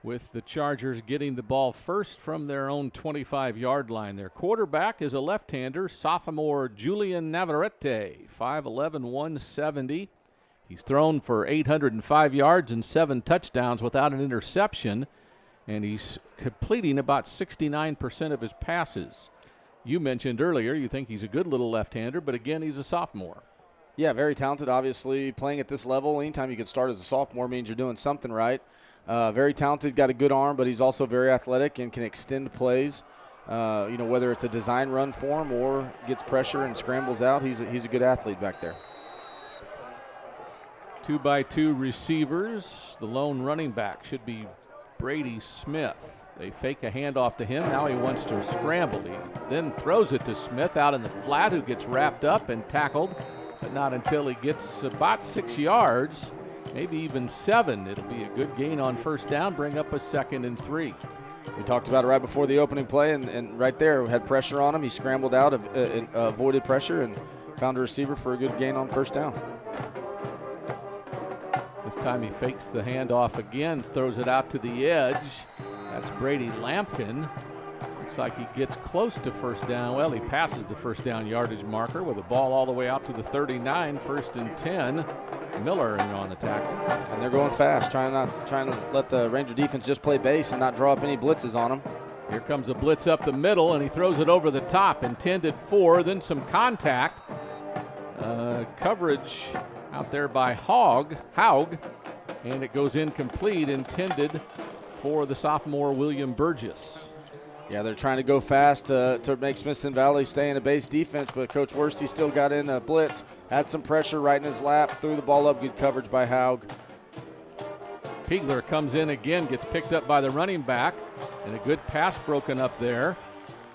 with the Chargers getting the ball first from their own 25-yard line. Their quarterback is a left-hander, sophomore Julian Navarrete, 5'11", 170. He's thrown for 805 yards and 7 touchdowns without an interception, and he's completing about 69% of his passes. You mentioned earlier you think he's a good little left-hander, but again, he's a sophomore. Yeah, very talented, obviously. Playing at this level, anytime you can start as a sophomore means you're doing something right. Very talented, got a good arm, but he's also very athletic and can extend plays. Whether it's a design run for him or gets pressure and scrambles out, he's a good athlete back there. 2-by-2 receivers. The lone running back should be Brady Smith. They fake a handoff to him. Now he wants to scramble. He then throws it to Smith out in the flat, who gets wrapped up and tackled, but not until he gets about 6 yards, maybe even 7. It'll be a good gain on first down, bring up a 2nd and 3. We talked about it right before the opening play, and right there had pressure on him. He scrambled out, avoided pressure, and found a receiver for a good gain on first down. This time he fakes the handoff again, throws it out to the edge. That's Brady Lampkin. Looks like he gets close to first down. Well, he passes the first down yardage marker with the ball all the way out to the 39, 1st and 10. Miller in on the tackle. And they're going fast, trying to let the Ranger defense just play base and not draw up any blitzes on them. Here comes a blitz up the middle, and he throws it over the top, intended for, then some contact. Coverage out there by Haug, and it goes incomplete, intended for the sophomore William Burgess. Yeah, they're trying to go fast to make Smithson Valley stay in a base defense, but Coach Worsty still got in a blitz, had some pressure right in his lap, threw the ball up, good coverage by Haug. Piegler comes in again, gets picked up by the running back, and a good pass broken up there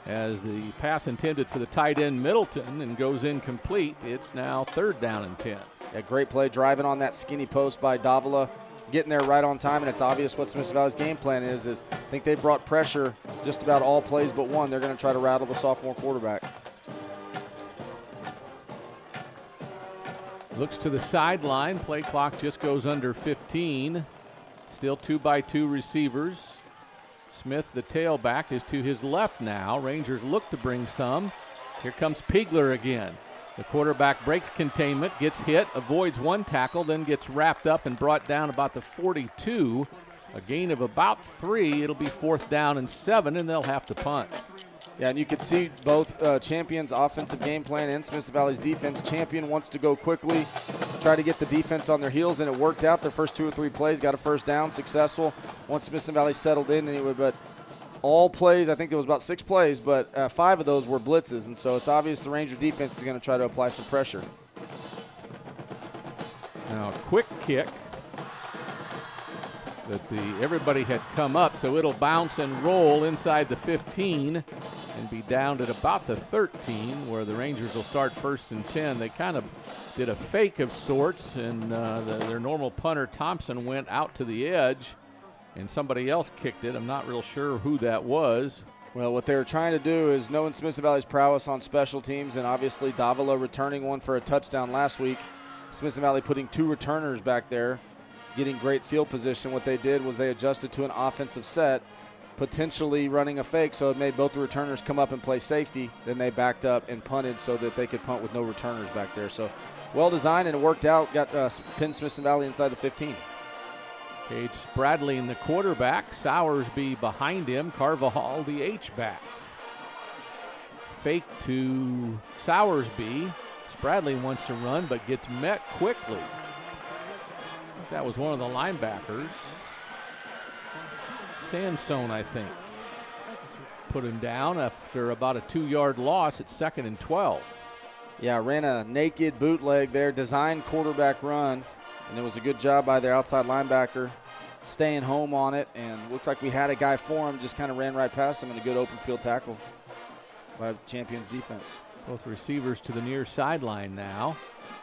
as the pass intended for the tight end Middleton and goes incomplete. It's now 3rd down and 10. Yeah, great play, driving on that skinny post by Davila, getting there right on time, and it's obvious what Smithson Valley's game plan is I think they brought pressure just about all plays but one. They're going to try to rattle the sophomore quarterback. Looks to the sideline. Play clock just goes under 15. Still 2-by-2 receivers. Smith, the tailback, is to his left now. Rangers look to bring some. Here comes Piegler again. The quarterback breaks containment, gets hit, avoids one tackle, then gets wrapped up and brought down about the 42. A gain of about 3. It'll be 4th down and 7, and they'll have to punt. Yeah, and you could see both Champion's offensive game plan and Smithson Valley's defense. Champion wants to go quickly, try to get the defense on their heels, and it worked out. Their first 2 or 3 plays got a first down, successful. Once Smithson Valley settled in, anyway, but all plays, I think there was about 6 plays, but 5 of those were blitzes, and so it's obvious the Ranger defense is going to try to apply some pressure. Now, quick kick that everybody had come up, so it'll bounce and roll inside the 15 and be down at about the 13, where the Rangers will start 1st and 10. They kind of did a fake of sorts, and their normal punter Thompson went out to the edge, and somebody else kicked it. I'm not real sure who that was. Well, what they were trying to do is, knowing Smithson Valley's prowess on special teams, and obviously Davila returning one for a touchdown last week, Smithson Valley putting 2 returners back there, getting great field position. What they did was they adjusted to an offensive set, potentially running a fake, so it made both the returners come up and play safety. Then they backed up and punted so that they could punt with no returners back there. So well designed, and it worked out. Got pinned Smithson Valley inside the 15. Cade Spradley in the quarterback, Sowersby behind him, Carvajal the H-back. Fake to Sowersby. Spradley wants to run but gets met quickly. I think that was one of the linebackers. Sansone, I think, put him down after about a 2-yard loss at 2nd and 12. Yeah, ran a naked bootleg there, designed quarterback run, and it was a good job by their outside linebacker staying home on it, and looks like we had a guy for him, just kind of ran right past him, and a good open field tackle by Champion's defense. Both receivers to the near sideline now.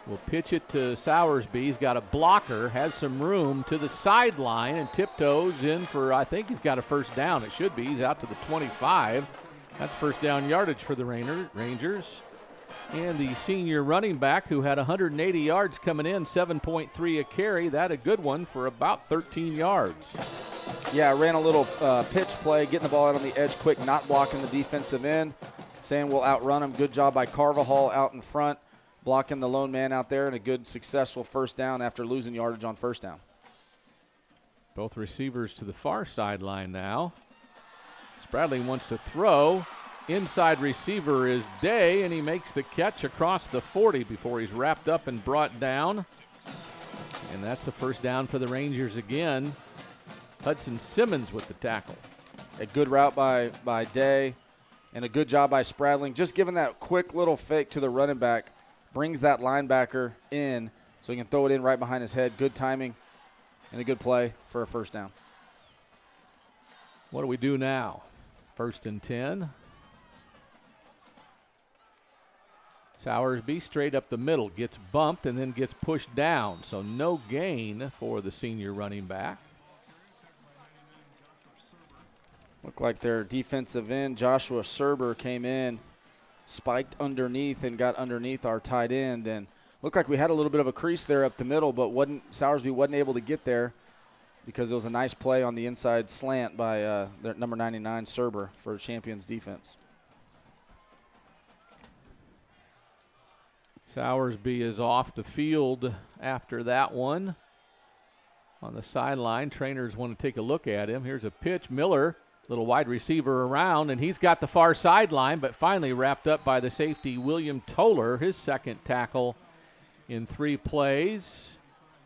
We'll pitch it to Sowersby. He's got a blocker, has some room to the sideline, and tiptoes in for, I think he's got a first down. It should be. He's out to the 25. That's first down yardage for the Rangers. And the senior running back, who had 180 yards coming in, 7.3 a carry. That a good one for about 13 yards. Yeah, I ran a little pitch play, getting the ball out on the edge quick, not blocking the defensive end, saying we'll outrun him. Good job by Carvajal out in front, blocking the lone man out there, and a good, successful first down after losing yardage on first down. Both receivers to the far sideline now. Spradling wants to throw. Inside receiver is Day, and he makes the catch across the 40 before he's wrapped up and brought down. And that's a first down for the Rangers again. Hudson Simmons with the tackle. A good route by Day, and a good job by Spradling. Just giving that quick little fake to the running back, brings that linebacker in so he can throw it in right behind his head. Good timing and a good play for a first down. What do we do now? 1st and 10. Sowersby straight up the middle, gets bumped and then gets pushed down. So no gain for the senior running back. Looked like their defensive end, Joshua Serber, came in, spiked underneath and got underneath our tight end. And looked like we had a little bit of a crease there up the middle, but Sowersby wasn't able to get there because it was a nice play on the inside slant by their number 99, Serber, for Champions defense. Sowersby is off the field after that one. On the sideline, trainers want to take a look at him. Here's a pitch. Miller, little wide receiver around, and he's got the far sideline, but finally wrapped up by the safety, William Toller, his second tackle in 3 plays.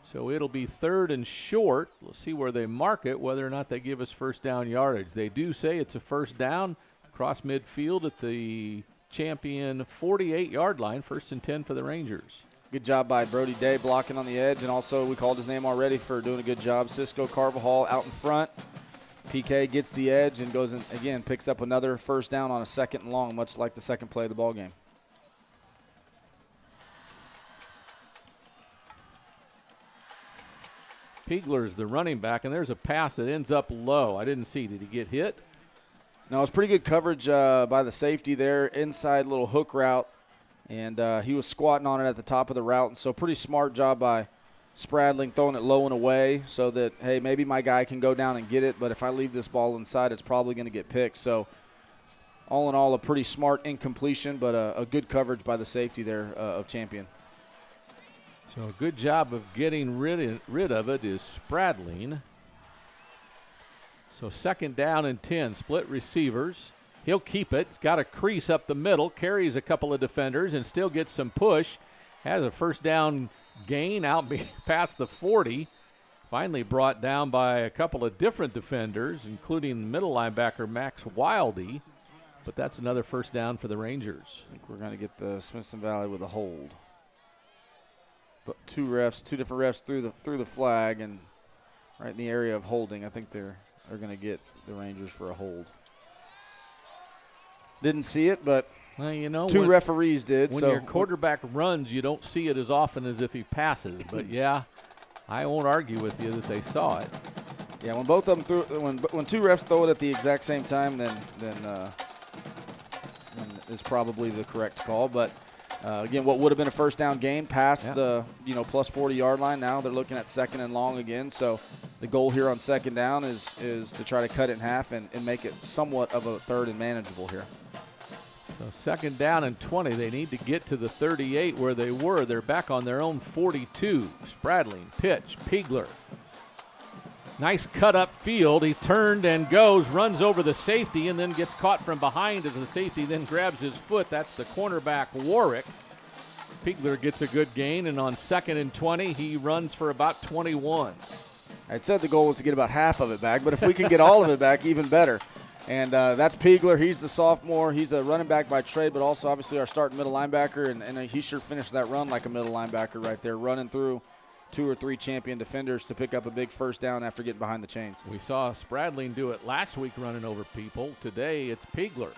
So it'll be 3rd and short. We'll see where they mark it, whether or not they give us first down yardage. They do say it's a first down across midfield at the Champion 48-yard line, 1st and 10 for the Rangers. Good job by Brody Day blocking on the edge, and also we called his name already for doing a good job. Cisco Carvajal out in front. PK gets the edge and goes in again, picks up another first down on a 2nd and long, much like the second play of the ball game. Piegler's the running back, and there's a pass that ends up low. I didn't see. Did he get hit? No, it was pretty good coverage by the safety there, inside little hook route, and he was squatting on it at the top of the route, and so pretty smart job by Spradling throwing it low and away so that, hey, maybe my guy can go down and get it, but if I leave this ball inside, it's probably going to get picked. So all in all, a pretty smart incompletion, but a good coverage by the safety there of Champion. So a good job of getting rid of it is Spradling. So 2nd down and 10, split receivers. He'll keep it. He's got a crease up the middle, carries a couple of defenders, and still gets some push. Has a first down gain out past the 40. Finally brought down by a couple of different defenders, including middle linebacker Max Wildy. But that's another first down for the Rangers. I think we're going to get the Smithson Valley with a hold. But two different refs through the flag, and right in the area of holding. I think they're going to get the Rangers for a hold. Didn't see it, but well, you know, two referees did. When so your quarterback runs, you don't see it as often as if he passes. But yeah, I won't argue with you that they saw it. Yeah, when both of them when two refs throw it at the exact same time, then is probably the correct call. But again, what would have been a first down gain past the plus 40-yard line. Now they're looking at 2nd and long again. So the goal here on 2nd down is to try to cut it in half and make it somewhat of a 3rd and manageable here. So 2nd down and 20. They need to get to the 38 where they were. They're back on their own 42. Spradling, pitch, Piegler. Nice cut up field. He's turned and goes, runs over the safety, and then gets caught from behind as the safety then grabs his foot. That's the cornerback, Warwick. Piegler gets a good gain, and on 2nd and 20, he runs for about 21. I said the goal was to get about half of it back, but if we can get all of it back, even better. And that's Piegler. He's the sophomore. He's a running back by trade, but also obviously our starting middle linebacker, and he sure finished that run like a middle linebacker right there, running through 2 or 3 champion defenders to pick up a big first down after getting behind the chains. We saw Spradling do it last week running over people. Today it's Piegler.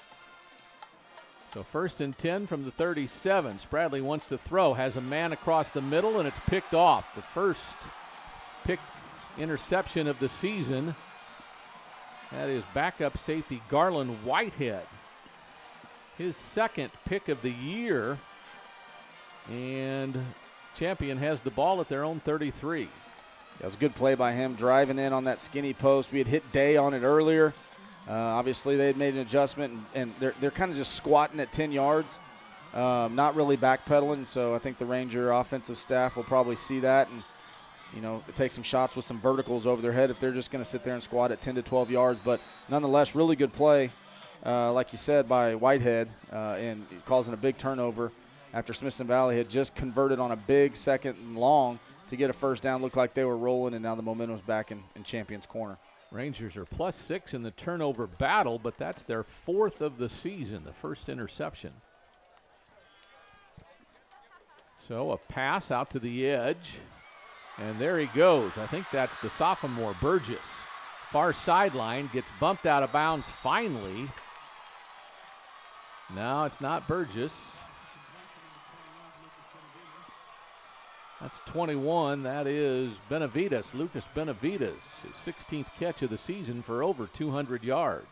So 1st and 10 from the 37. Spradling wants to throw, has a man across the middle, and it's picked off. The first pick interception of the season. That is backup safety Garland Whitehead. His 2nd pick of the year. And Champion has the ball at their own 33. That was a good play by him, driving in on that skinny post. We had hit Day on it earlier. Obviously, they had made an adjustment, and they're kind of just squatting at 10 yards, not really backpedaling. So I think the Ranger offensive staff will probably see that and, take some shots with some verticals over their head if they're just going to sit there and squat at 10 to 12 yards. But nonetheless, really good play, like you said, by Whitehead, and causing a big turnover after Smithson Valley had just converted on a big second and long to get a first down. Looked like they were rolling, and now the momentum's back in Champion's corner. Rangers are +6 in the turnover battle, but that's their 4th of the season, the first interception. So a pass out to the edge, and there he goes. I think that's the sophomore Burgess. Far sideline, gets bumped out of bounds finally. No, it's not Burgess. That's 21. That is Benavides, Lucas Benavides, his 16th catch of the season for over 200 yards.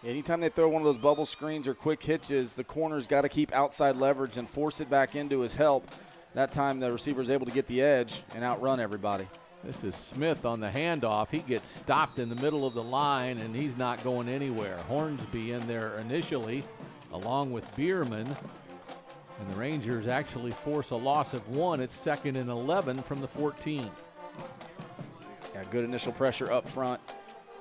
Anytime they throw one of those bubble screens or quick hitches, the corner's got to keep outside leverage and force it back into his help. That time the receiver's able to get the edge and outrun everybody. This is Smith on the handoff. He gets stopped in the middle of the line, and he's not going anywhere. Hornsby in there initially, along with Bierman. And the Rangers actually force a loss of 1. It's 2nd and 11 from the 14. Yeah, good initial pressure up front.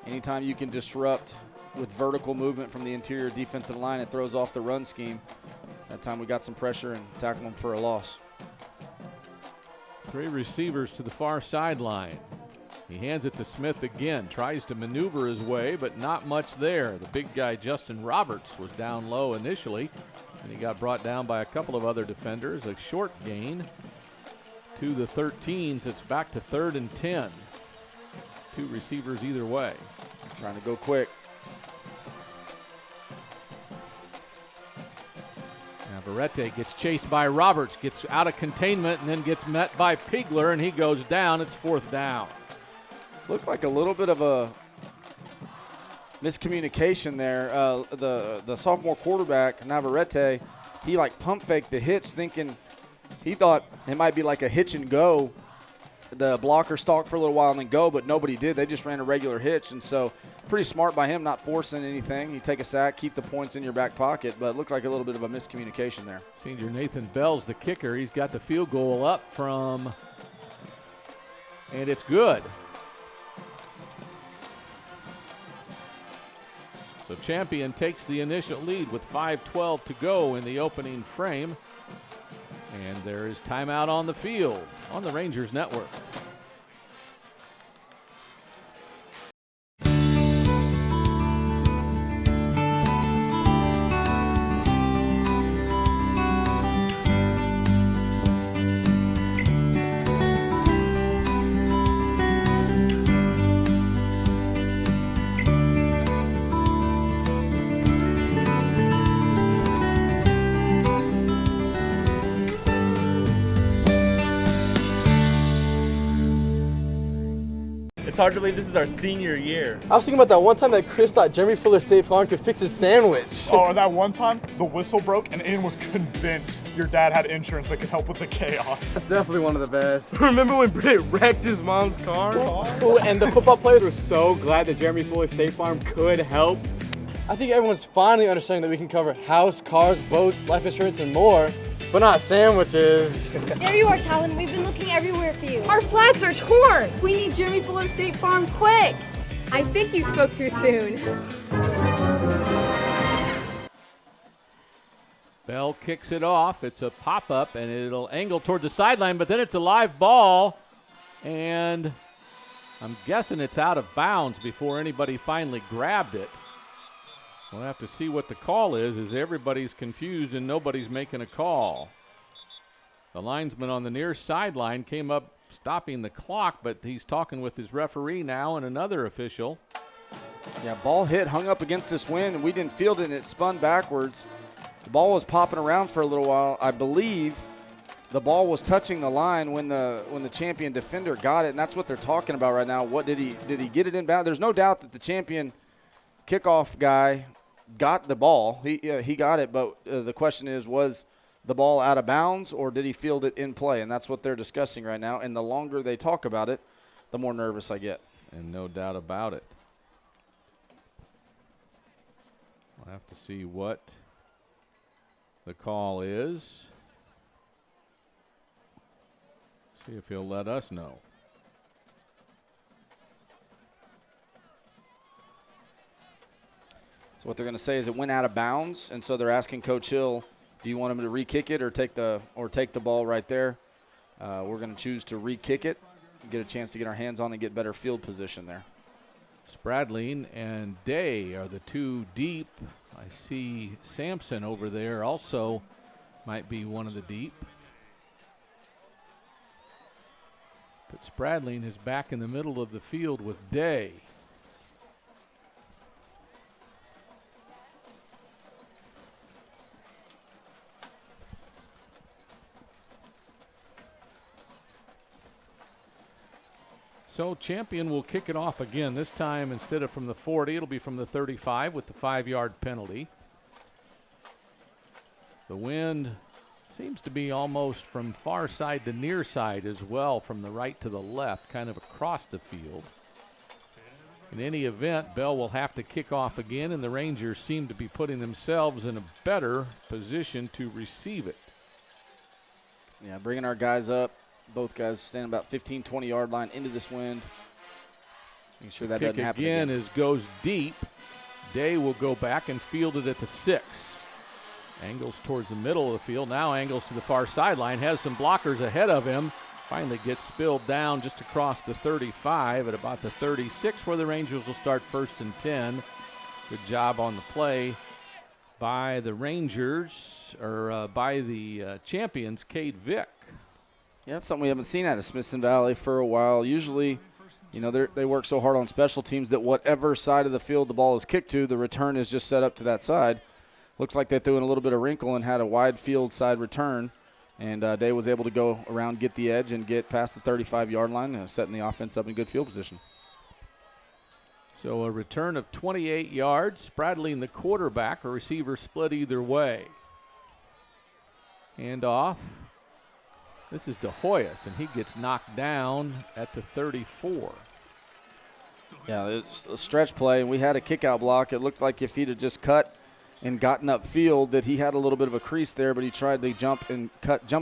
Anytime you can disrupt with vertical movement from the interior defensive line, it throws off the run scheme. That time we got some pressure and tackled them for a loss. 3 receivers to the far sideline. He hands it to Smith again, tries to maneuver his way, but not much there. The big guy, Justin Roberts, was down low initially, and he got brought down by a couple of other defenders. A short gain to the 13s. It's back to 3rd and 10. 2 receivers either way. Trying to go quick. Navarrete gets chased by Roberts, gets out of containment, and then gets met by Pigler, and he goes down. It's 4th down. Looked like a little bit of a miscommunication there. The sophomore quarterback, Navarrete, he pump faked the hitch, thinking he thought it might be like a hitch and go. The blocker stalked for a little while and then go, but nobody did. They just ran a regular hitch, and so pretty smart by him, not forcing anything. You take a sack, keep the points in your back pocket, but it looked like a little bit of a miscommunication there. Senior Nathan Bell's the kicker. He's got the field goal up from, and it's good. So Champion takes the initial lead with 5:12 to go in the opening frame. And there is timeout on the field on the Rangers Network. It's hard to believe this is our senior year. I was thinking about that one time that Chris thought Jeremy Fuller State Farm could fix his sandwich. Oh, and that one time the whistle broke and Ian was convinced your dad had insurance that could help with the chaos. That's definitely one of the best. Remember when Britt wrecked his mom's car? Ooh, and the football players were so glad that Jeremy Fuller State Farm could help. I think everyone's finally understanding that we can cover house, cars, boats, life insurance, and more, but not sandwiches. There you are, Talon. We've been looking everywhere for you. Our flags are torn. We need Jeremy Fuller State Farm quick. I think you spoke too soon. Bell kicks it off. It's a pop-up, and it'll angle toward the sideline, but then it's a live ball, and I'm guessing it's out of bounds before anybody finally grabbed it. We'll have to see what the call is, as everybody's confused and nobody's making a call. The linesman on the near sideline came up stopping the clock, but he's talking with his referee now and another official. Yeah, ball hit, hung up against this wind, and we didn't field it, and it spun backwards. The ball was popping around for a little while. I believe the ball was touching the line when the Champion defender got it, and that's what they're talking about right now. What did he get it inbound? There's no doubt that the Champion kickoff guy got the ball. He got it, but the question is, was the ball out of bounds or did he field it in play? And that's what they're discussing right now. And the longer they talk about it, the more nervous I get. And no doubt about it. We'll have to see what the call is. See if he'll let us know. So what they're going to say is it went out of bounds, and so they're asking Coach Hill, do you want him to re-kick it or take the ball right there? We're going to choose to re-kick it, get a chance to get our hands on and get better field position there. Spradling and Day are the two deep. I see Sampson over there also might be one of the deep. But Spradling is back in the middle of the field with Day. So Champion will kick it off again. This time, instead of from the 40, it'll be from the 35 with the 5-yard penalty. The wind seems to be almost from far side to near side as well, from the right to the left, kind of across the field. In any event, Bell will have to kick off again, and the Rangers seem to be putting themselves in a better position to receive it. Yeah, bringing our guys up. Both guys standing about 15, 20-yard line into this wind. Making sure that doesn't happen again. Is goes deep. Day will go back and field it at the 6. Angles towards the middle of the field. Now angles to the far sideline. Has some blockers ahead of him. Finally gets spilled down just across the 35 at about the 36, where the Rangers will start 1st and 10. Good job on the play by the Rangers, or by the Champions, Cade Vick. Yeah, that's something we haven't seen out of Smithson Valley for a while. Usually, you know, they work so hard on special teams that whatever side of the field the ball is kicked to, the return is just set up to that side. Looks like they threw in a little bit of wrinkle and had a wide field side return. And Day was able to go around, get the edge, and get past the 35-yard line, setting the offense up in good field position. So a return of 28 yards. Spradling the quarterback, a receiver split either way. Hand off. This is De Hoyos, and he gets knocked down at the 34. Yeah, it's a stretch play, and we had a kick-out block. It looked like if he'd have just cut and gotten upfield that he had a little bit of a crease there, but he tried to jump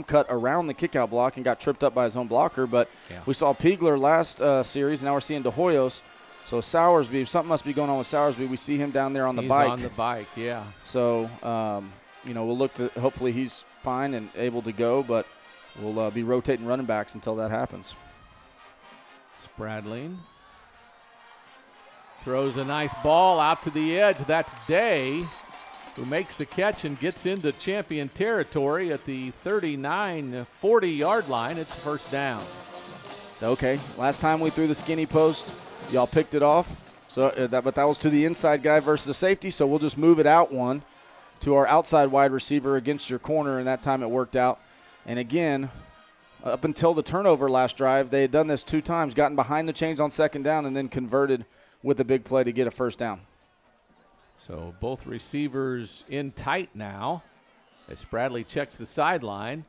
cut around the kick-out block and got tripped up by his own blocker. But we saw Piegler last series, now we're seeing De Hoyos. So Sowersby, something must be going on with Sowersby. We see him down there on the bike. He's on the bike, yeah. So, we'll look to – hopefully he's fine and able to go, but – we'll be rotating running backs until that happens. Spradling throws a nice ball out to the edge. That's Day, who makes the catch and gets into Champion territory at the 39, 40-yard line. It's 1st down. So, okay, last time we threw the skinny post, y'all picked it off. So, but that was to the inside guy versus the safety, so we'll just move it out one to our outside wide receiver against your corner, and that time it worked out. And again, up until the turnover last drive, they had done this 2 times, gotten behind the chains on 2nd down, and then converted with a big play to get a 1st down. So both receivers in tight now as Spradley checks the sideline.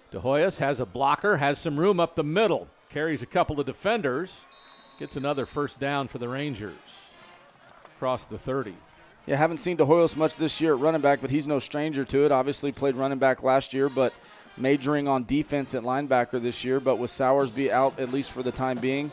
De Hoyos has a blocker, has some room up the middle, carries a couple of defenders, gets another 1st down for the Rangers across the 30. Yeah, haven't seen De Hoyos much this year at running back, but he's no stranger to it. Obviously played running back last year, but majoring on defense at linebacker this year. But with Sowersby out, at least for the time being,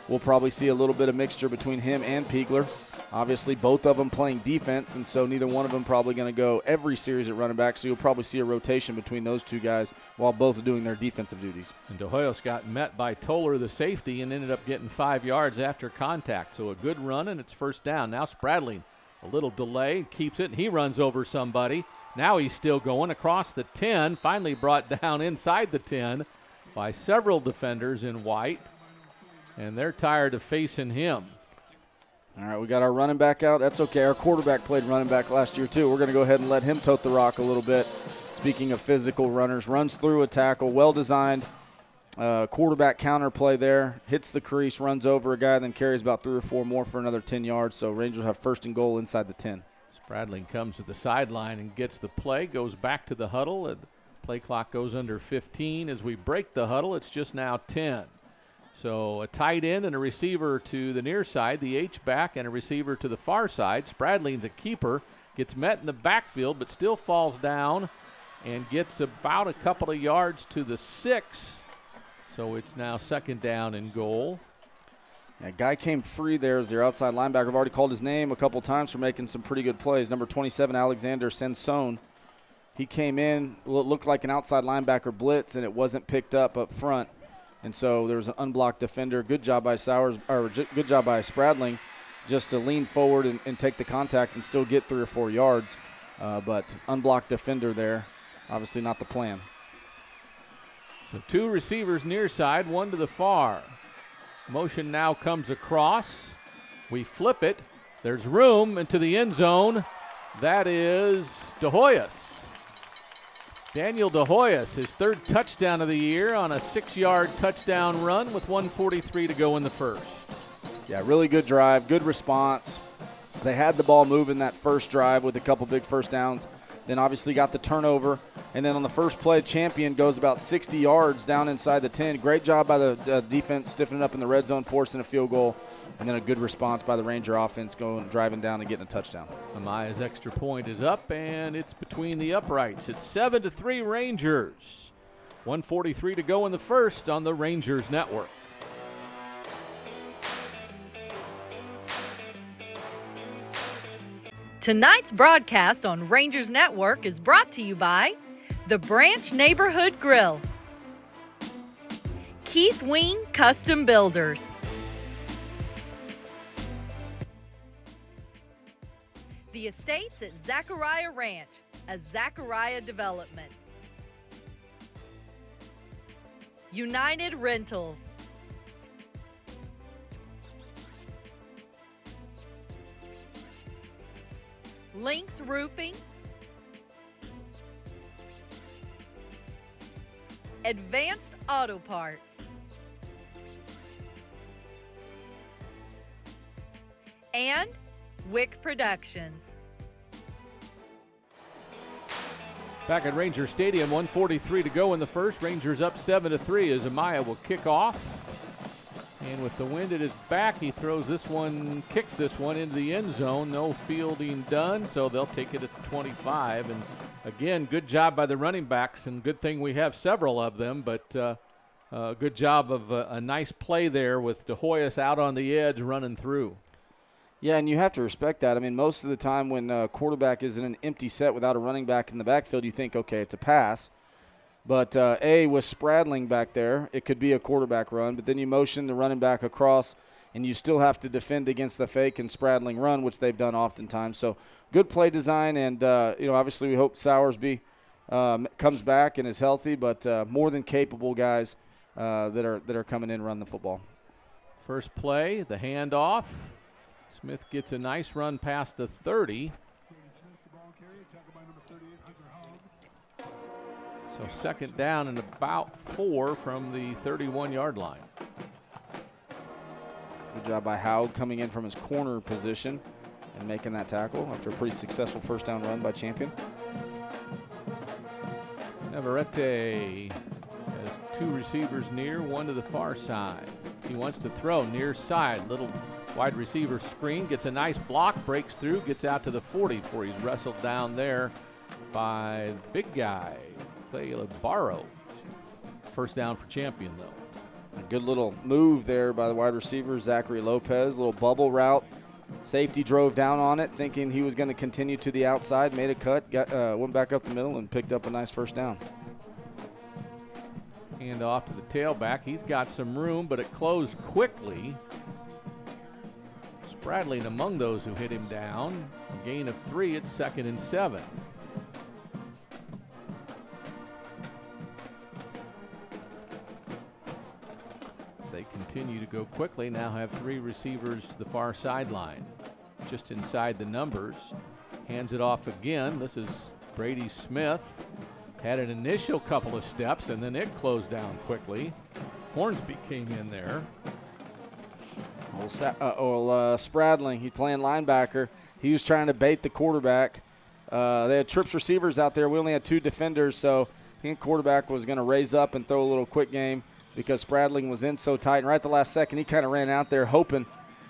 we'll probably see a little bit of mixture between him and Piegler. Obviously, both of them playing defense, and so neither one of them probably going to go every series at running back, so you'll probably see a rotation between those two guys while both doing their defensive duties. And De Hoyos got met by Toller, the safety, and ended up getting 5 yards after contact. So a good run, and it's 1st down. Now Spradling, a little delay, keeps it, and he runs over somebody. Now he's still going across the 10, finally brought down inside the 10 by several defenders in white, and they're tired of facing him. All right, we got our running back out. That's okay. Our quarterback played running back last year, too. We're going to go ahead and let him tote the rock a little bit. Speaking of physical runners, runs through a tackle, well-designed quarterback counter play there, hits the crease, runs over a guy, then carries about 3 or 4 more for another 10 yards. So Rangers have 1st and goal inside the 10. Spradling comes to the sideline and gets the play, goes back to the huddle, and play clock goes under 15. As we break the huddle, it's just now 10. So a tight end and a receiver to the near side, the H-back, and a receiver to the far side. Spradling's a keeper, gets met in the backfield, but still falls down and gets about a couple of yards to the 6. So it's now 2nd down and goal. Yeah, guy came free there as their outside linebacker. I've already called his name a couple times for making some pretty good plays. Number 27, Alexander Smithson. He came in, looked like an outside linebacker blitz, and it wasn't picked up front. And so there was an unblocked defender. Good job by good job by Spradling just to lean forward and take the contact and still get 3 or 4 yards. But unblocked defender there, obviously not the plan. So 2 receivers near side, 1 to the far. Motion now comes across. We flip it. There's room into the end zone. That is DeHoyas. Daniel DeHoyas, his 3rd touchdown of the year on a 6-yard touchdown run with 1:43 to go in the first. Yeah, really good drive, good response. They had the ball moving that first drive with a couple big first downs. Then obviously got the turnover. And then on the first play, Champion goes about 60 yards down inside the 10. Great job by the defense, stiffening up in the red zone, forcing a field goal. And then a good response by the Ranger offense driving down and getting a touchdown. Amaya's extra point is up, and it's between the uprights. It's 7-3 Rangers. 1:43 to go in the first on the Rangers Network. Tonight's broadcast on Rangers Network is brought to you by the Branch Neighborhood Grill, Keith Wing Custom Builders, the Estates at Zachariah Ranch, a Zachariah development, United Rentals, Lynx Roofing, Advanced Auto Parts, and Wick Productions. Back at Ranger Stadium, 1:43 to go in the first. Rangers up 7-3 as Amaya will kick off. And with the wind at his back, he throws this one, kicks this one into the end zone. No fielding done, so they'll take it at the 25. And again, good job by the running backs, and good thing we have several of them, but good job of a nice play there with DeHoyas out on the edge running through. Yeah, and you have to respect that. I mean, most of the time when a quarterback is in an empty set without a running back in the backfield, you think, okay, it's a pass. But, with Spradling back there, it could be a quarterback run. But then you motion the running back across, and you still have to defend against the fake and Spradling run, which they've done oftentimes. So good play design, and, obviously we hope Sowersby comes back and is healthy, but more than capable guys that are coming in and run the football. First play, the handoff. Smith gets a nice run past the 30. So 2nd down and about 4 from the 31-yard line. Good job by Howard coming in from his corner position and making that tackle after a pretty successful first down run by Champion. Navarrete has 2 receivers near, 1 to the far side. He wants to throw near side. Little wide receiver screen, gets a nice block, breaks through, gets out to the 40 before he's wrestled down there by the big guy, Barrow. First down for Champion, though. A good little move there by the wide receiver, Zachary Lopez. Little bubble route. Safety drove down on it, thinking he was going to continue to the outside, made a cut, went back up the middle, and picked up a nice first down. Hand off to the tailback. He's got some room, but it closed quickly. Spradling among those who hit him down. A gain of 3. It's 2nd and 7. They continue to go quickly. Now have 3 receivers to the far sideline. Just inside the numbers. Hands it off again. This is Brady Smith. Had an initial couple of steps, and then it closed down quickly. Hornsby came in there. Spradling, he's playing linebacker. He was trying to bait the quarterback. They had trips receivers out there. We only had 2 defenders, so I think quarterback was going to raise up and throw a little quick game. because Spradling was in so tight. And right at the last second, he kind of ran out there hoping,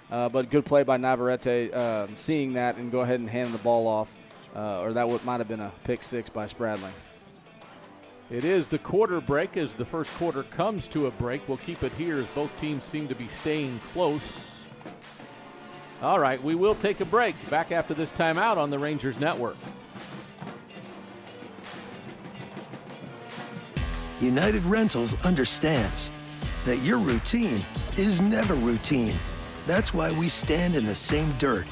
but good play by Navarrete, seeing that and go ahead and hand the ball off, or that might have been a pick six by Spradling. It is the quarter break as the first quarter comes to a break. We'll keep it here as both teams seem to be staying close. All right, we will take a break. Back after this timeout on the Rangers Network. United Rentals understands that your routine is never routine. That's why we stand in the same dirt,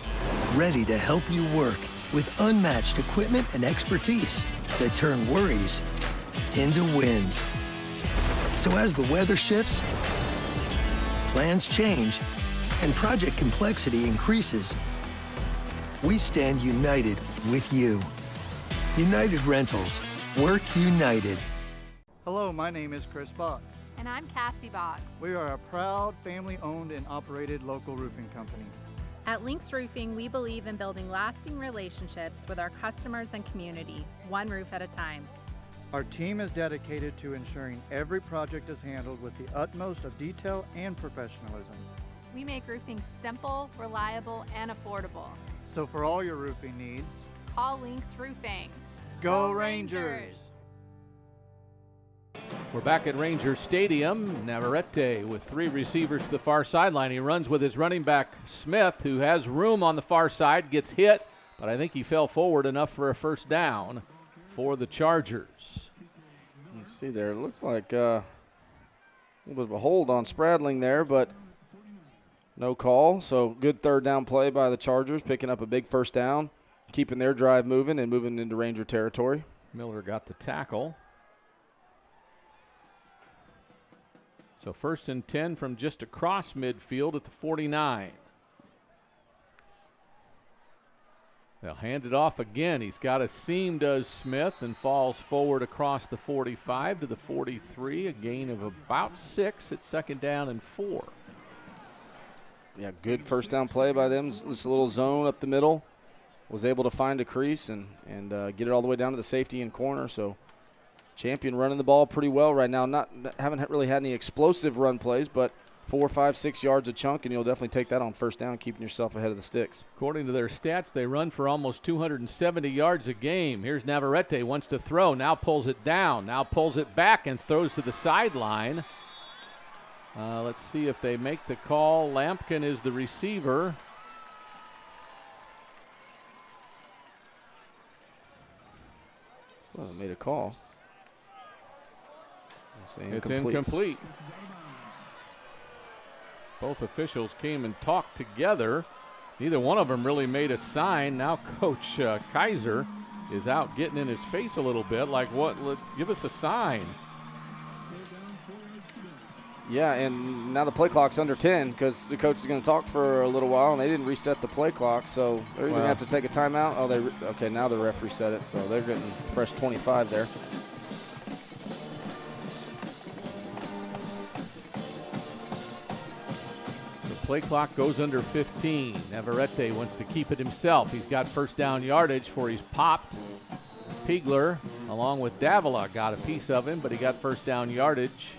ready to help you work with unmatched equipment and expertise that turn worries into wins. So as the weather shifts, plans change, and project complexity increases, we stand united with you. United Rentals. Work united. Hello, my name is Chris Box. And I'm Cassie Box. We are a proud family-owned and operated local roofing company. At Lynx Roofing, we believe in building lasting relationships with our customers and community, one roof at a time. Our team is dedicated to ensuring every project is handled with the utmost of detail and professionalism. We make roofing simple, reliable, and affordable. So for all your roofing needs, call Lynx Roofing. Go Rangers! We're back at Ranger Stadium. Navarrete with three receivers to the far sideline. He runs with his running back, Smith, who has room on the far side, gets hit, but I think he fell forward enough for a first down for the Chargers. You see there, it looks like a little bit of a hold on Spradling there, but no call. So good third down play by the Chargers, picking up a big first down, keeping their drive moving and moving into Ranger territory. Miller got the tackle. So 1st and 10 from just across midfield at the 49. They'll hand it off again. He's got a seam, does Smith, and falls forward across the 45 to the 43. A gain of about 6 at 2nd down and 4. Yeah, good first down play by them. This little zone up the middle. Was able to find a crease and get it all the way down to the safety and corner. So Champion running the ball pretty well right now. Haven't really had any explosive run plays, but 4, 5, 6 yards a chunk, and you'll definitely take that on first down, keeping yourself ahead of the sticks. According to their stats, they run for almost 270 yards a game. Here's Navarrete, wants to throw, now pulls it down, now pulls it back and throws to the sideline. Let's see if they make the call. Lampkin is the receiver. Still haven't made a call. It's incomplete. Both officials came and talked together. Neither one of them really made a sign. Now Coach Kaiser is out getting in his face a little bit, like, what? Give us a sign. Yeah, and now the play clock's under 10 because the coach is going to talk for a little while, and they didn't reset the play clock, so they're going to have to take a timeout. Okay, now the ref reset it, so they're getting fresh 25 there. Play clock goes under 15. Navarrete wants to keep it himself. He's got first down yardage for he's popped. Piegler, along with Davila, got a piece of him, but he got first down yardage.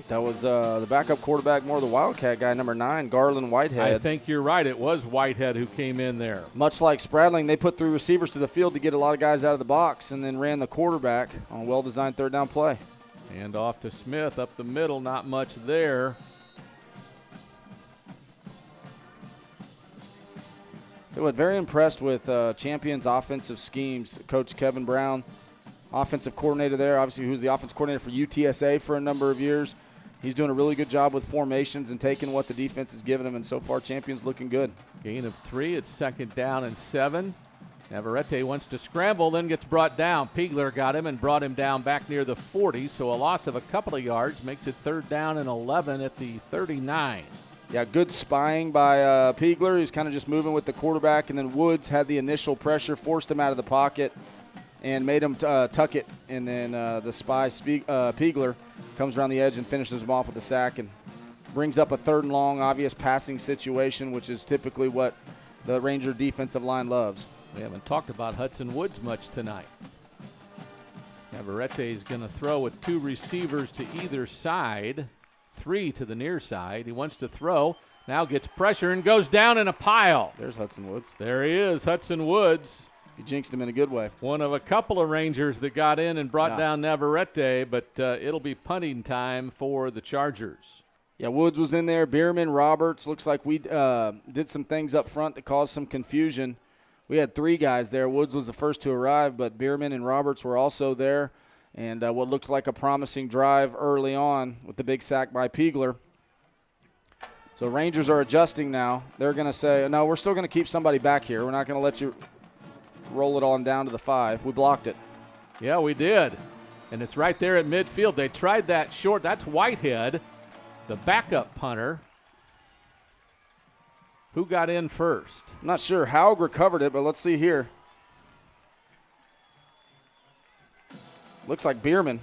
That was the backup quarterback, more the Wildcat guy, number 9, Garland Whitehead. I think you're right. It was Whitehead who came in there. Much like Spradling, they put 3 receivers to the field to get a lot of guys out of the box and then ran the quarterback on a well-designed third down play. And off to Smith up the middle, not much there. They were very impressed with Champion's offensive schemes. Coach Kevin Brown, offensive coordinator there, obviously who's the offensive coordinator for UTSA for a number of years. He's doing a really good job with formations and taking what the defense is giving him, and so far Champion's looking good. Gain of 3, it's 2nd down and 7. Navarrete wants to scramble, then gets brought down. Piegler got him and brought him down back near the 40, so a loss of a couple of yards makes it 3rd down and 11 at the 39. Yeah, good spying by Piegler. He's kind of just moving with the quarterback, and then Woods had the initial pressure, forced him out of the pocket, and made him tuck it. And then the spy, Piegler, comes around the edge and finishes him off with a sack and brings up a 3rd and long, obvious passing situation, which is typically what the Ranger defensive line loves. We haven't talked about Hudson Woods much tonight. Navarrete is going to throw with 2 receivers to either side, 3 to the near side. He wants to throw, now gets pressure and goes down in a pile. There's Hudson Woods. There he is, Hudson Woods. He jinxed him in a good way. One of a couple of Rangers that got in and brought down Navarrete, but it'll be punting time for the Chargers. Yeah, Woods was in there. Bierman, Roberts. Looks like we did some things up front to cause some confusion. We had 3 guys there. Woods was the first to arrive, but Bierman and Roberts were also there. And what looked like a promising drive early on with the big sack by Piegler. So Rangers are adjusting now. They're going to say, no, we're still going to keep somebody back here. We're not going to let you roll it on down to the 5. We blocked it. Yeah, we did. And it's right there at midfield. They tried that short. That's Whitehead, the backup punter. Who got in first? I'm not sure. Haug recovered it, but let's see here. Looks like Bierman.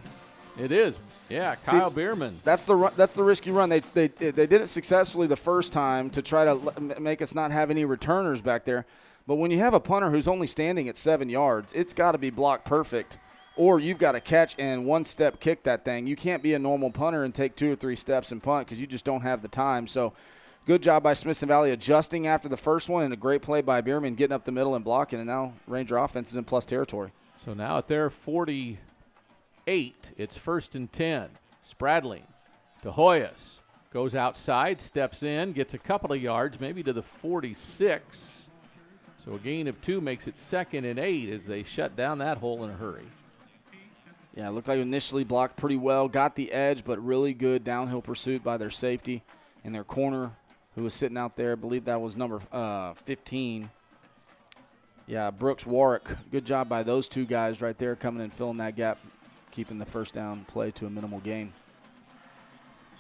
It is. Yeah, Kyle Bierman. That's the risky run. They did it successfully the first time to try to make us not have any returners back there. But when you have a punter who's only standing at 7 yards, it's got to be blocked perfect, or you've got to catch and one-step kick that thing. You can't be a normal punter and take 2 or 3 steps and punt because you just don't have the time. So good job by Smithson Valley adjusting after the first one, and a great play by Bierman getting up the middle and blocking, and now Ranger offense is in plus territory. So now at their 48, it's 1st and 10. Spradling to Hoyas. Goes outside, steps in, gets a couple of yards, maybe to the 46. So a gain of 2 makes it 2nd and 8 as they shut down that hole in a hurry. Yeah, it looked like initially blocked pretty well, got the edge, but really good downhill pursuit by their safety and their corner who was sitting out there. I believe that was number 15. Yeah, Brooks Warwick. Good job by those 2 guys right there coming and filling that gap, keeping the first down play to a minimal gain.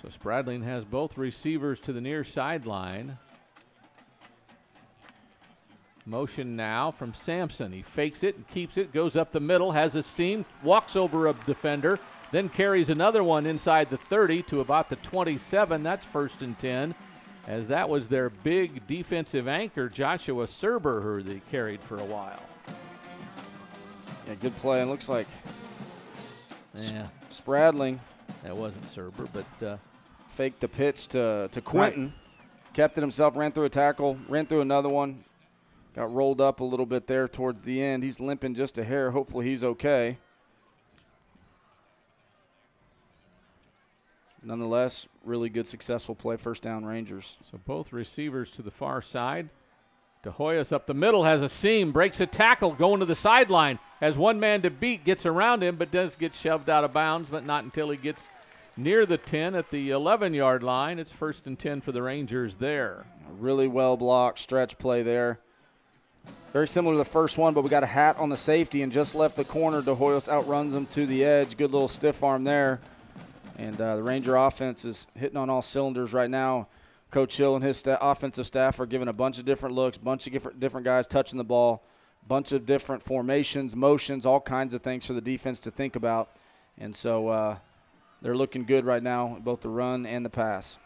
So Spradling has both receivers to the near sideline. Motion now from Sampson. He fakes it and keeps it, goes up the middle, has a seam, walks over a defender, then carries another one inside the 30 to about the 27. That's 1st and 10, as that was their big defensive anchor, Joshua Serber, who they carried for a while. Yeah, good play. And looks like Spradling. That wasn't Serber, but faked the pitch to Quentin. Right. Kept it himself, ran through a tackle, ran through another one. Got rolled up a little bit there towards the end. He's limping just a hair. Hopefully he's okay. Nonetheless, really good, successful play, first down Rangers. So both receivers to the far side. De Hoyos up the middle, has a seam, breaks a tackle, going to the sideline. Has one man to beat, gets around him, but does get shoved out of bounds, but not until he gets near the 10 at the 11-yard line. It's 1st and 10 for the Rangers there. A really well blocked stretch play there. Very similar to the first one, but we got a hat on the safety and just left the corner. De Hoyos outruns him to the edge. Good little stiff arm there. And the Ranger offense is hitting on all cylinders right now. Coach Hill and his offensive staff are giving a bunch of different looks, bunch of different guys touching the ball, bunch of different formations, motions, all kinds of things for the defense to think about. And so they're looking good right now, both the run and the pass.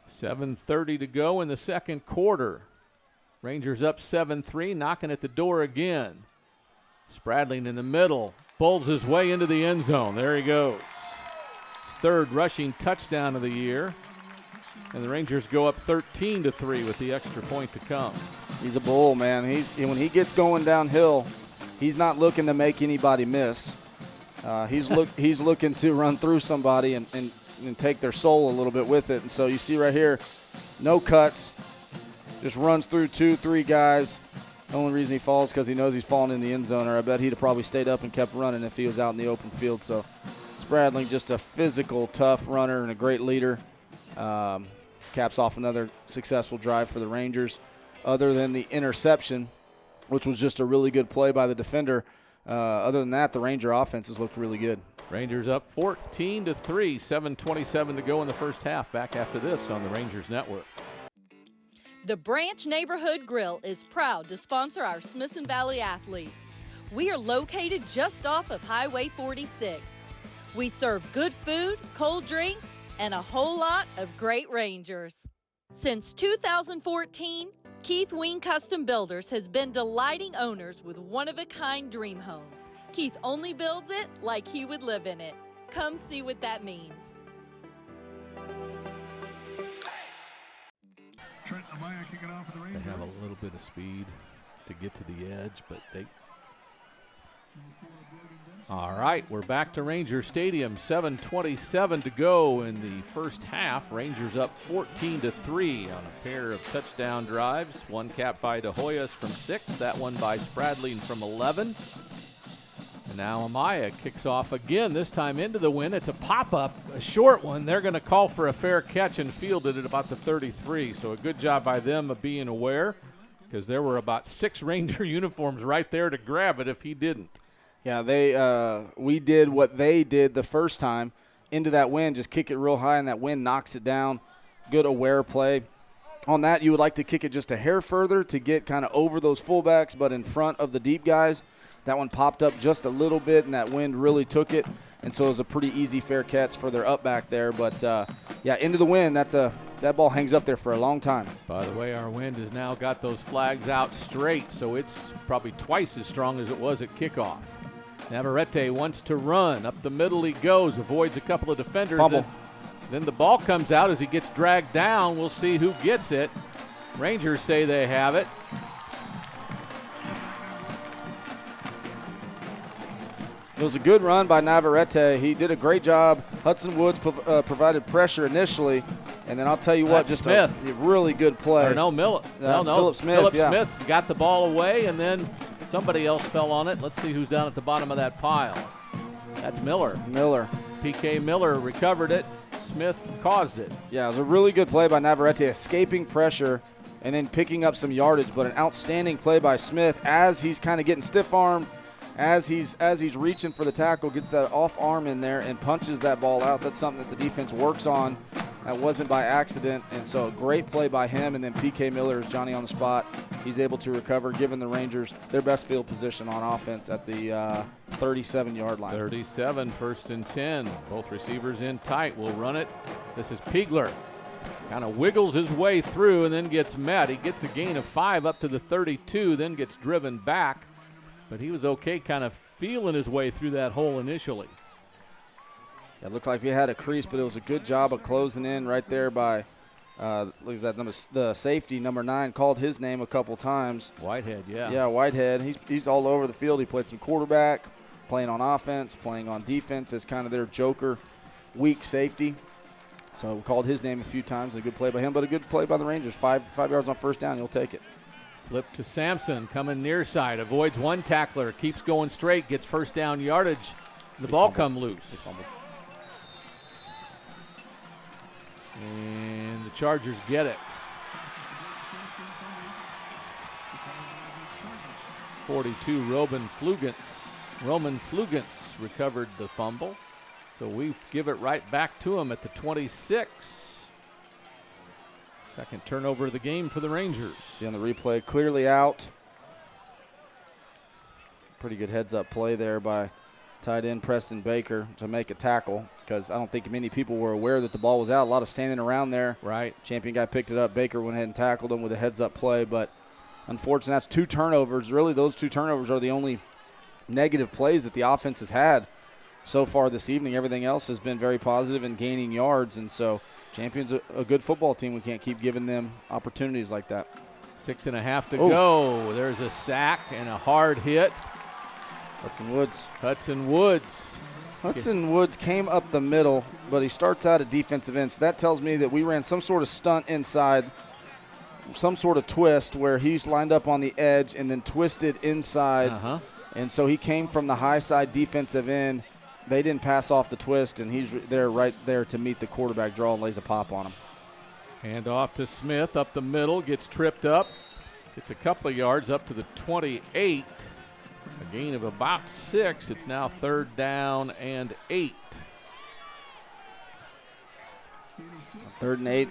7:30 to go in the second quarter. Rangers up 7-3, knocking at the door again. Spradling in the middle, bowls his way into the end zone. There he goes. His 3rd rushing touchdown of the year. And the Rangers go up 13-3 with the extra point to come. He's a bull, man. When he gets going downhill, he's not looking to make anybody miss. He's looking to run through somebody and take their soul a little bit with it. And so you see right here, no cuts. Just runs through 2-3 guys. The only reason he falls because he knows he's falling in the end zone, or I bet he'd have probably stayed up and kept running if he was out in the open field. So Spradling, just a physical, tough runner and a great leader. Caps off another successful drive for the Rangers. Other than the interception, which was just a really good play by the defender, other than that, the Ranger offense has looked really good. Rangers up 14-3, 7:27 to go in the first half. Back after this on the Rangers Network. The Branch Neighborhood Grill is proud to sponsor our Smithson Valley athletes. We are located just off of Highway 46. We serve good food, cold drinks, and a whole lot of great Rangers. Since 2014, Keith Wing Custom Builders has been delighting owners with one-of-a-kind dream homes. Keith only builds it like he would live in it. Come see what that means. They have a little bit of speed to get to the edge, but they... All right, we're back to Ranger Stadium. 7:27 to go in the first half. Rangers up 14-3 on a pair of touchdown drives. One capped by De Hoyos from 6, that one by Spradling from 11. And now Amaya kicks off again, this time into the wind. It's a pop-up, a short one. They're going to call for a fair catch and fielded at about the 33. So a good job by them of being aware, because there were about 6 Ranger uniforms right there to grab it if he didn't. Yeah, we did what they did the first time into that wind, just kick it real high, and that wind knocks it down. Good aware play. On that, you would like to kick it just a hair further to get kind of over those fullbacks, but in front of the deep guys. That one popped up just a little bit, and that wind really took it, and so it was a pretty easy fair catch for their up back there. But, yeah, into the wind, that ball hangs up there for a long time. By the way, our wind has now got those flags out straight, so it's probably twice as strong as it was at kickoff. Navarrete wants to run. Up the middle he goes, avoids a couple of defenders. Fumble. Then the ball comes out as he gets dragged down. We'll see who gets it. Rangers say they have it. It was a good run by Navarrete. He did a great job. Hudson Woods provided pressure initially, and then I'll tell you what, just Smith. a really good play. Philip Smith. Philip yeah. Smith got the ball away, and then somebody else fell on it. Let's see who's down at the bottom of that pile. That's Miller. PK Miller recovered it. Smith caused it. Yeah, it was a really good play by Navarrete, escaping pressure and then picking up some yardage, but an outstanding play by Smith as he's kind of getting stiff-armed. As he's reaching for the tackle, gets that off arm in there and punches that ball out. That's something that the defense works on. That wasn't by accident, and so a great play by him. And then PK Miller is Johnny on the spot. He's able to recover, giving the Rangers their best field position on offense at the 37-yard line. 37, 1st and 10. Both receivers in tight. We'll run it. This is Piegler. Kind of wiggles his way through and then gets met. He gets a gain of 5 up to the 32, then gets driven back. But he was okay kind of feeling his way through that hole initially. It looked like we had a crease, but it was a good job of closing in right there by, look at that, the safety, number 9, called his name a couple times. Whitehead, yeah. Yeah, Whitehead. He's all over the field. He played some quarterback, playing on offense, playing on defense as kind of their joker, weak safety. So we called his name a few times. A good play by him, but a good play by the Rangers. 5 yards on first down. You'll take it. Flip to Sampson, coming near side, avoids one tackler, keeps going straight, gets first down yardage. The ball come loose. And the Chargers get it. 42, Roman Flugans recovered the fumble. So we give it right back to him at the 26. Second turnover of the game for the Rangers. See on the replay, clearly out. Pretty good heads-up play there by tight end Preston Baker to make a tackle, because I don't think many people were aware that the ball was out. A lot of standing around there. Right. Champion guy picked it up. Baker went ahead and tackled him with a heads-up play, but unfortunately that's 2 turnovers. Really, those 2 turnovers are the only negative plays that the offense has had so far this evening. Everything else has been very positive and gaining yards, and so Champion's a good football team. We can't keep giving them opportunities like that. 6.5 to go. There's a sack and a hard hit. Hudson Woods came up the middle, but he starts out at defensive end. So that tells me that we ran some sort of stunt inside, some sort of twist where he's lined up on the edge and then twisted inside. And so he came from the high side defensive end. They didn't pass off the twist, and he's there right there to meet the quarterback draw and lays a pop on him. Hand off to Smith up the middle, gets tripped up, gets a couple of yards up to the 28. A gain of about 6. It's now 3rd down and 8. 3rd and 8.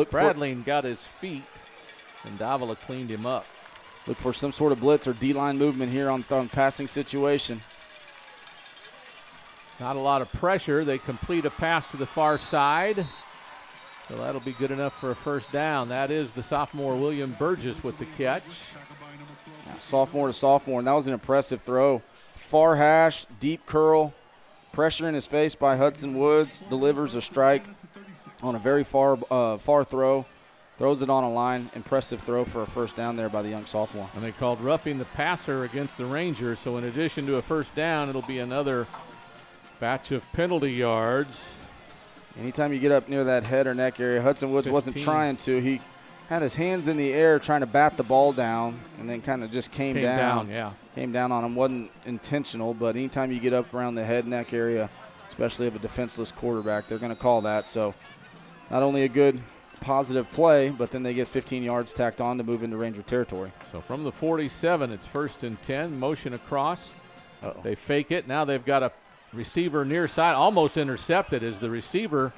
Bradley got his feet, and Davila cleaned him up. Look for some sort of blitz or D-line movement here on passing situation. Not a lot of pressure. They complete a pass to the far side. So that'll be good enough for a first down. That is the sophomore William Burgess with the catch. Sophomore to sophomore, and that was an impressive throw. far hash, deep curl, pressure in his face by Hudson Woods, delivers a strike on a very far throw, throws it on a line. Impressive throw for a first down there by the young sophomore. And they called roughing the passer against the Rangers, so in addition to a first down, it'll be another batch of penalty yards. Anytime you get up near that head or neck area, Hudson Woods 15. wasn't trying to. He had his hands in the air trying to bat the ball down and then kind of just came down. Came down on him. Wasn't intentional, but anytime you get up around the head neck area, especially of a defenseless quarterback, they're going to call that. So not only a good positive play, but then they get 15 yards tacked on to move into Ranger territory. So from the 47, it's 1st and 10, motion across. Uh-oh. They fake it. Now they've got a receiver near side, almost intercepted as the receiver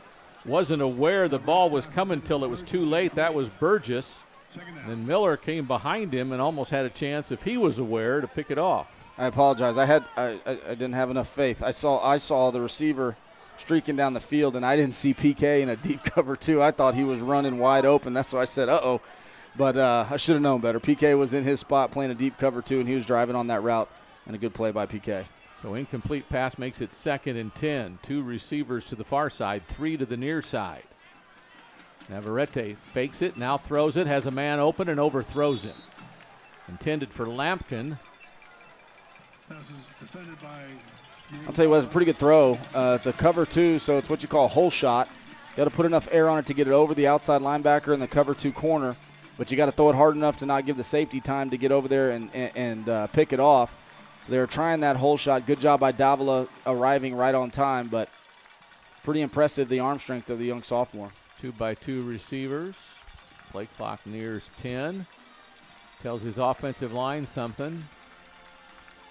wasn't aware the ball was coming till it was too late. That was Burgess. And then Miller came behind him and almost had a chance, if he was aware, to pick it off. I apologize. I didn't have enough faith. I saw the receiver streaking down the field, and I didn't see PK in a deep cover two. I thought he was running wide open. That's why I said, uh-oh. But I should have known better. PK was in his spot playing a deep cover two, and he was driving on that route, and a good play by PK. So incomplete pass makes it 2nd and 10. 2 receivers to the far side, 3 to the near side. Navarrete fakes it, now throws it, has a man open and overthrows him. Intended for Lampkin. I'll tell you what, it's a pretty good throw. It's a cover two, so it's what you call a hole shot. You got to put enough air on it to get it over the outside linebacker in the cover two corner, but you got to throw it hard enough to not give the safety time to get over there and pick it off. So they were trying that hole shot. Good job by Davila arriving right on time, but pretty impressive, the arm strength of the young sophomore. 2-by-2 receivers. Play clock nears 10. Tells his offensive line something.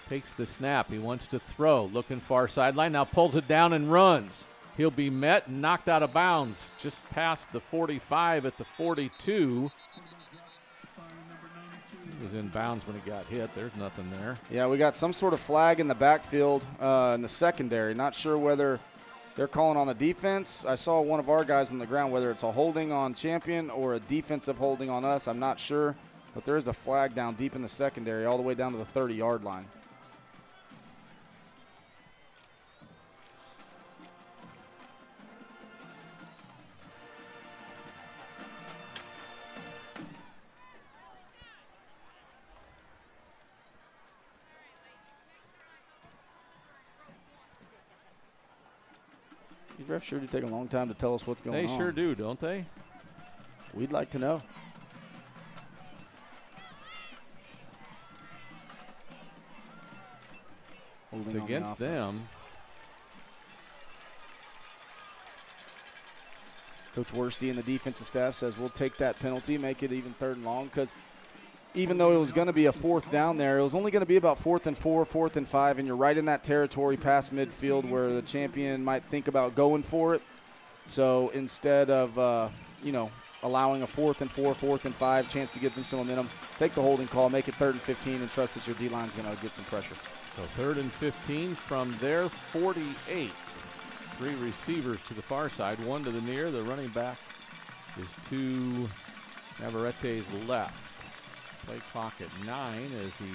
Takes the snap. He wants to throw. Looking far sideline. Now pulls it down and runs. He'll be met and knocked out of bounds just past the 45 at the 42. He was in bounds when he got hit. There's nothing there. Yeah, we got some sort of flag in the backfield in the secondary. Not sure whether they're calling on the defense. I saw one of our guys on the ground, whether it's a holding on Champion or a defensive holding on us. I'm not sure, but there is a flag down deep in the secondary all the way down to the 30-yard line. These refs sure do take a long time to tell us what's going on. They sure do, don't they? We'd like to know. It's against them. Coach Worsty and the defensive staff says we'll take that penalty, make it even 3rd and long, because even though it was going to be a 4th down there, it was only going to be about 4th and 4, 4th and 5, and you're right in that territory past midfield where the Champion might think about going for it. So instead of, allowing a 4th and 4, 4th and 5, chance to give them some momentum, take the holding call, make it 3rd and 15, and trust that your D-line's going to get some pressure. So 3rd and 15 from their 48. 3 receivers to the far side, 1 to the near. The running back is to Navarrete's left. Play clock at 9 as he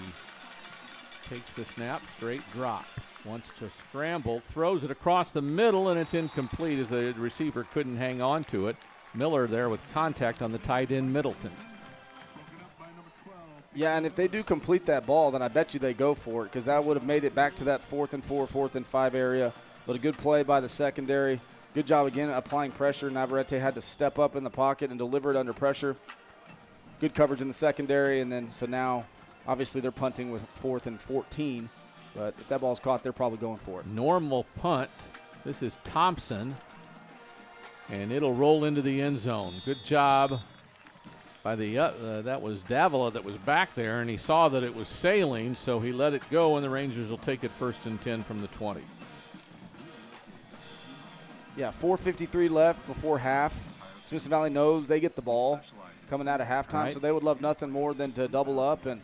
takes the snap, straight drop. Wants to scramble, throws it across the middle, and it's incomplete as the receiver couldn't hang on to it. Miller there with contact on the tight end, Middleton. Yeah, and if they do complete that ball, then I bet you they go for it, because that would have made it back to that 4th and 4, 4th and 5 area. But a good play by the secondary. Good job again applying pressure. Navarrete had to step up in the pocket and deliver it under pressure. Good coverage in the secondary, and then so now obviously they're punting with 4th and 14. But if that ball's caught, they're probably going for it. Normal punt. This is Thompson, and it'll roll into the end zone. Good job by the that was Davila that was back there, and he saw that it was sailing, so he let it go, and the Rangers will take it 1st and 10 from the 20. Yeah, 4:53 left before half. Smithson Valley knows they get the ball coming out of halftime, so they would love nothing more than to double up and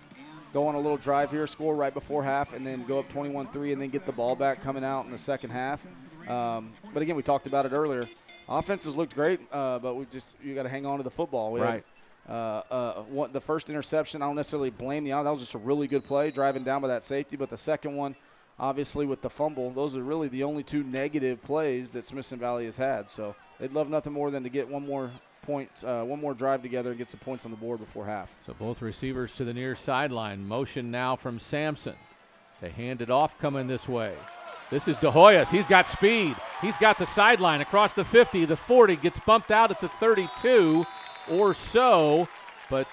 go on a little drive here, score right before half, and then go up 21-3 and then get the ball back coming out in the second half. But again, we talked about it earlier. Offenses looked great, but you got to hang on to the football. We had, the first interception, I don't necessarily blame that was just a really good play, driving down by that safety. But the second one, obviously with the fumble, those are really the only 2 negative plays that Smithson Valley has had. So they'd love nothing more than to get one more drive together and get some points on the board before half. So both receivers to the near sideline. Motion now from Sampson. They hand it off coming this way. This is DeHoyas. He's got speed. He's got the sideline across the 50, the 40, gets bumped out at the 32 or so. But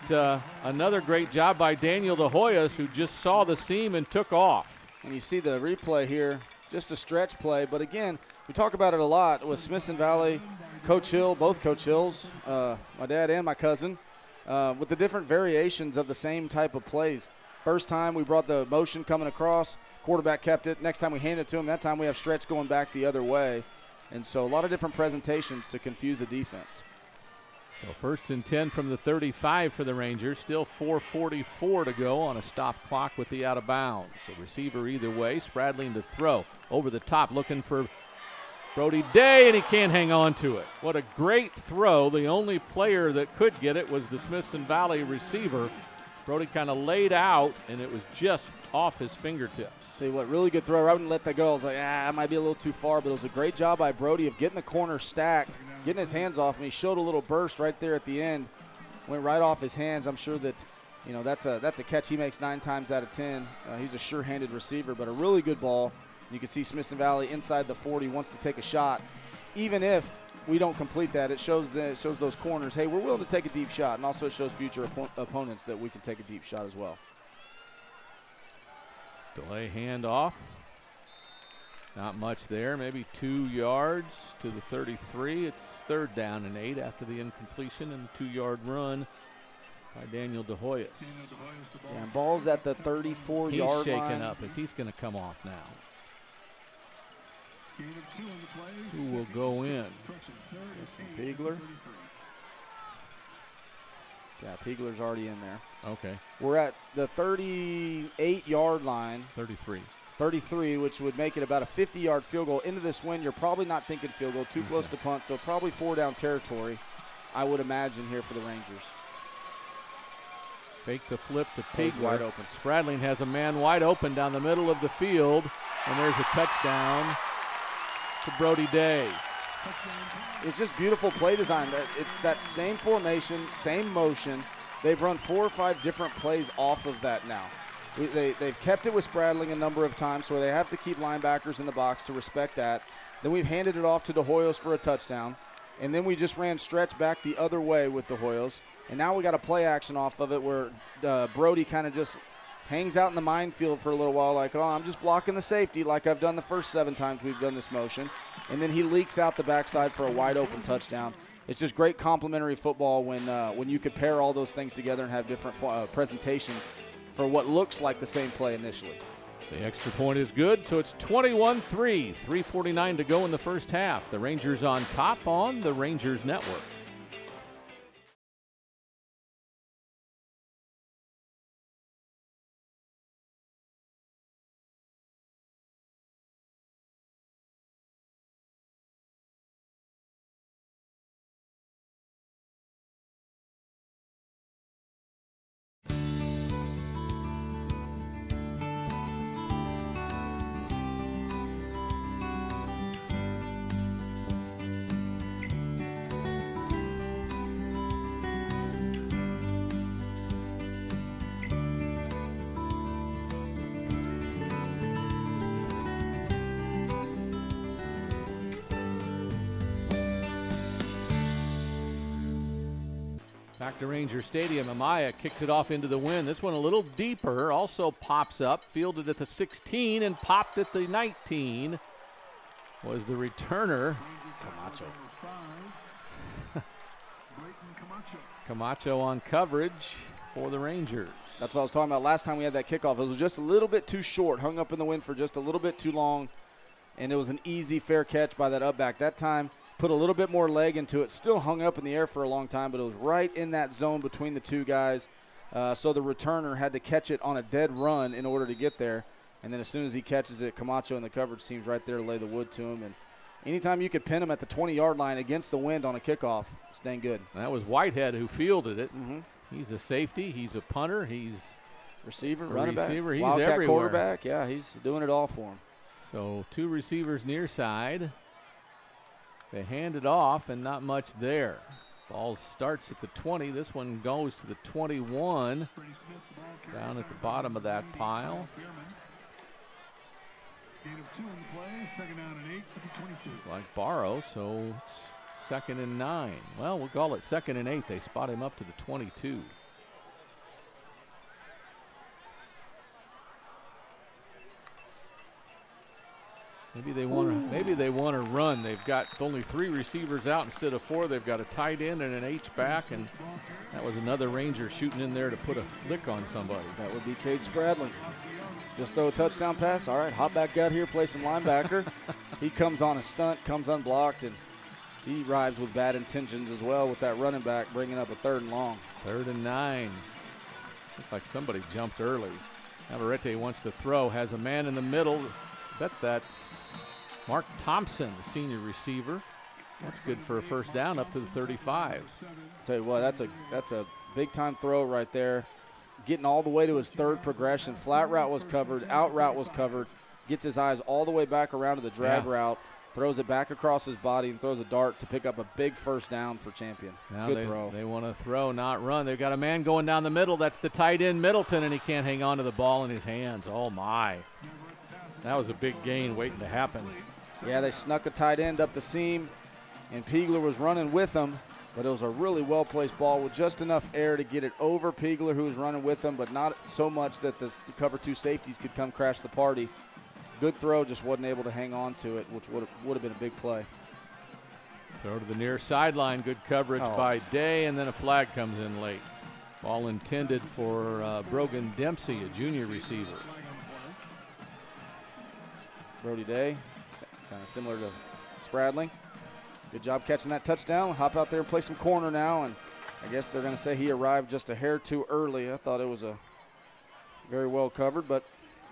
another great job by Daniel DeHoyas, who just saw the seam and took off. And you see the replay here, just a stretch play. But again, we talk about it a lot with Smithson Valley, Coach Hill, both Coach Hills, my dad and my cousin, with the different variations of the same type of plays. First time we brought the motion coming across, quarterback kept it. Next time we hand it to him, that time we have stretch going back the other way. And so a lot of different presentations to confuse the defense. So 1st and 10 from the 35 for the Rangers. Still 4:44 to go on a stop clock with the out of bounds. So receiver either way. Spradling to throw over the top, looking for Brody Day, and he can't hang on to it. What a great throw. The only player that could get it was the Smithson Valley receiver. Brody kind of laid out, and it was just off his fingertips. Tell you what, really good throw. I wouldn't let that go. I was like, it might be a little too far, but it was a great job by Brody of getting the corner stacked, getting his hands off him. He showed a little burst right there at the end, went right off his hands. I'm sure that, that's a catch he makes 9 times out of 10. He's a sure-handed receiver, but a really good ball. You can see Smithson Valley inside the 40 wants to take a shot. Even if we don't complete that, it shows those corners, hey, we're willing to take a deep shot, and also it shows future opponents that we can take a deep shot as well. Delay handoff. Not much there, maybe 2 yards to the 33. It's 3rd down and 8 after the incompletion and the 2-yard run by Daniel DeHoyas. Yeah, and ball's at the 34-yard line. He's shaking up as he's going to come off now. Who will go in? Pegler. Yeah, Pegler's already in there. Okay. We're at the 38-yard line. 33, which would make it about a 50-yard field goal. Into this wind, you're probably not thinking field goal, too close to punt, so probably 4-down territory, I would imagine, here for the Rangers. Fake the flip to Pegler. Wide open. Spradling has a man wide open down the middle of the field, and there's a touchdown to Brody Day. It's just beautiful play design. It's that same formation, same motion. They've run 4 or 5 different plays off of that now. They've kept it with Spradling a number of times, so they have to keep linebackers in the box to respect that. Then we've handed it off to DeHoyos for a touchdown. And then we just ran stretch back the other way with DeHoyos. And now we got a play action off of it where Brody kind of just hangs out in the minefield for a little while like, I'm just blocking the safety like I've done the first 7 times we've done this motion. And then he leaks out the backside for a wide-open touchdown. It's just great complementary football when you could pair all those things together and have different presentations for what looks like the same play initially. The extra point is good, so it's 21-3, 3:49 to go in the first half. The Rangers on top on the Rangers Network. Back to Ranger Stadium. Amaya kicks it off into the wind. This one a little deeper. Also pops up. Fielded at the 16 and popped at the 19. Was the returner. Camacho on coverage for the Rangers. That's what I was talking about last time we had that kickoff. It was just a little bit too short. Hung up in the wind for just a little bit too long. And it was an easy, fair catch by that up back. That time, put a little bit more leg into it. Still hung up in the air for a long time, but it was right in that zone between the two guys. So the returner had to catch it on a dead run in order to get there. And then as soon as he catches it, Camacho and the coverage team's right there to lay the wood to him. And anytime you could pin him at the 20-yard line against the wind on a kickoff, it's dang good. And that was Whitehead who fielded it. He's a safety. He's a punter. He's Receiver, A running back, receiver, he's Wildcat everywhere. quarterback. Yeah, he's doing it all for him. So 2 receivers near side. They hand it off and not much there. Ball starts at the 20. This one goes to the 21. Down at the bottom of that pile. Like Barrow, so it's 2nd and 9. Well, we'll call it 2nd and 8. They spot him up to the 22. Maybe they want to run. They've got only 3 receivers out instead of 4. They've got a tight end and an H back, and that was another Ranger shooting in there to put a lick on somebody. That would be Cade Spradling. Just throw a touchdown pass. All right, hop back out here, play some linebacker. He comes on a stunt, comes unblocked, and he arrives with bad intentions as well with that running back, bringing up a 3rd and long. 3rd and 9. Looks like somebody jumped early. Navarrete wants to throw, has a man in the middle. Bet that's Mark Thompson, the senior receiver. That's good for a first down up to the 35. Tell you what, that's a big-time throw right there. Getting all the way to his 3rd progression. Flat route was covered, out route was covered. Gets his eyes all the way back around to the drag route. Throws it back across his body and throws a dart to pick up a big first down for Champion. Now Good throw. They want to throw, not run. They've got a man going down the middle. That's the tight end, Middleton, and he can't hang on to the ball in his hands. Oh, my. That was a big gain waiting to happen. Yeah, they snuck a tight end up the seam, and Piegler was running with them, but it was a really well-placed ball with just enough air to get it over Piegler, who was running with them, but not so much that the cover 2 safeties could come crash the party. Good throw, just wasn't able to hang on to it, which would have been a big play. Throw to the near sideline. Good coverage by Day, and then a flag comes in late. Ball intended for Brogan Dempsey, a junior receiver. Brody Day, kind of similar to Spradling. Good job catching that touchdown. Hop out there and play some corner now, and I guess they're going to say he arrived just a hair too early. I thought it was a very well covered, but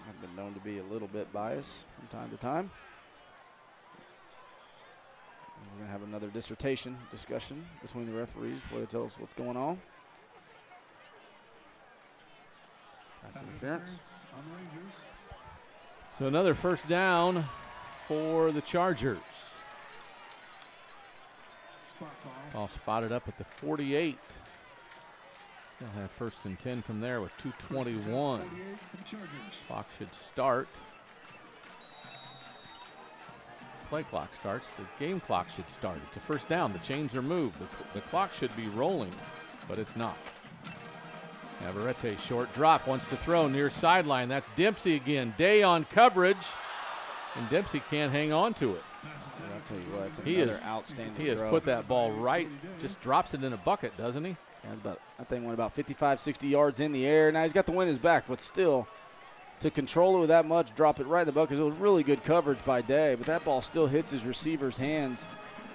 I've been known to be a little bit biased from time to time. We're going to have another discussion between the referees before they tell us what's going on. Pass interference. So another first down for the Chargers. Ball spotted up at the 48. They'll have 1st and 10 from there with 2:21. Clock should start. Play clock starts. The game clock should start. It's a first down. The chains are moved. The clock should be rolling, but it's not. Navarrete, short drop, wants to throw near sideline. That's Dempsey again. Day on coverage, and Dempsey can't hang on to it. I'll tell you what, it's another outstanding He has throw. put that ball right, just drops it in a bucket, doesn't he? Yeah, that thing went about 55, 60 yards in the air. Now he's got the wind in his back, but still, to control it with that much, drop it right in the bucket. It was really good coverage by Day, but that ball still hits his receiver's hands.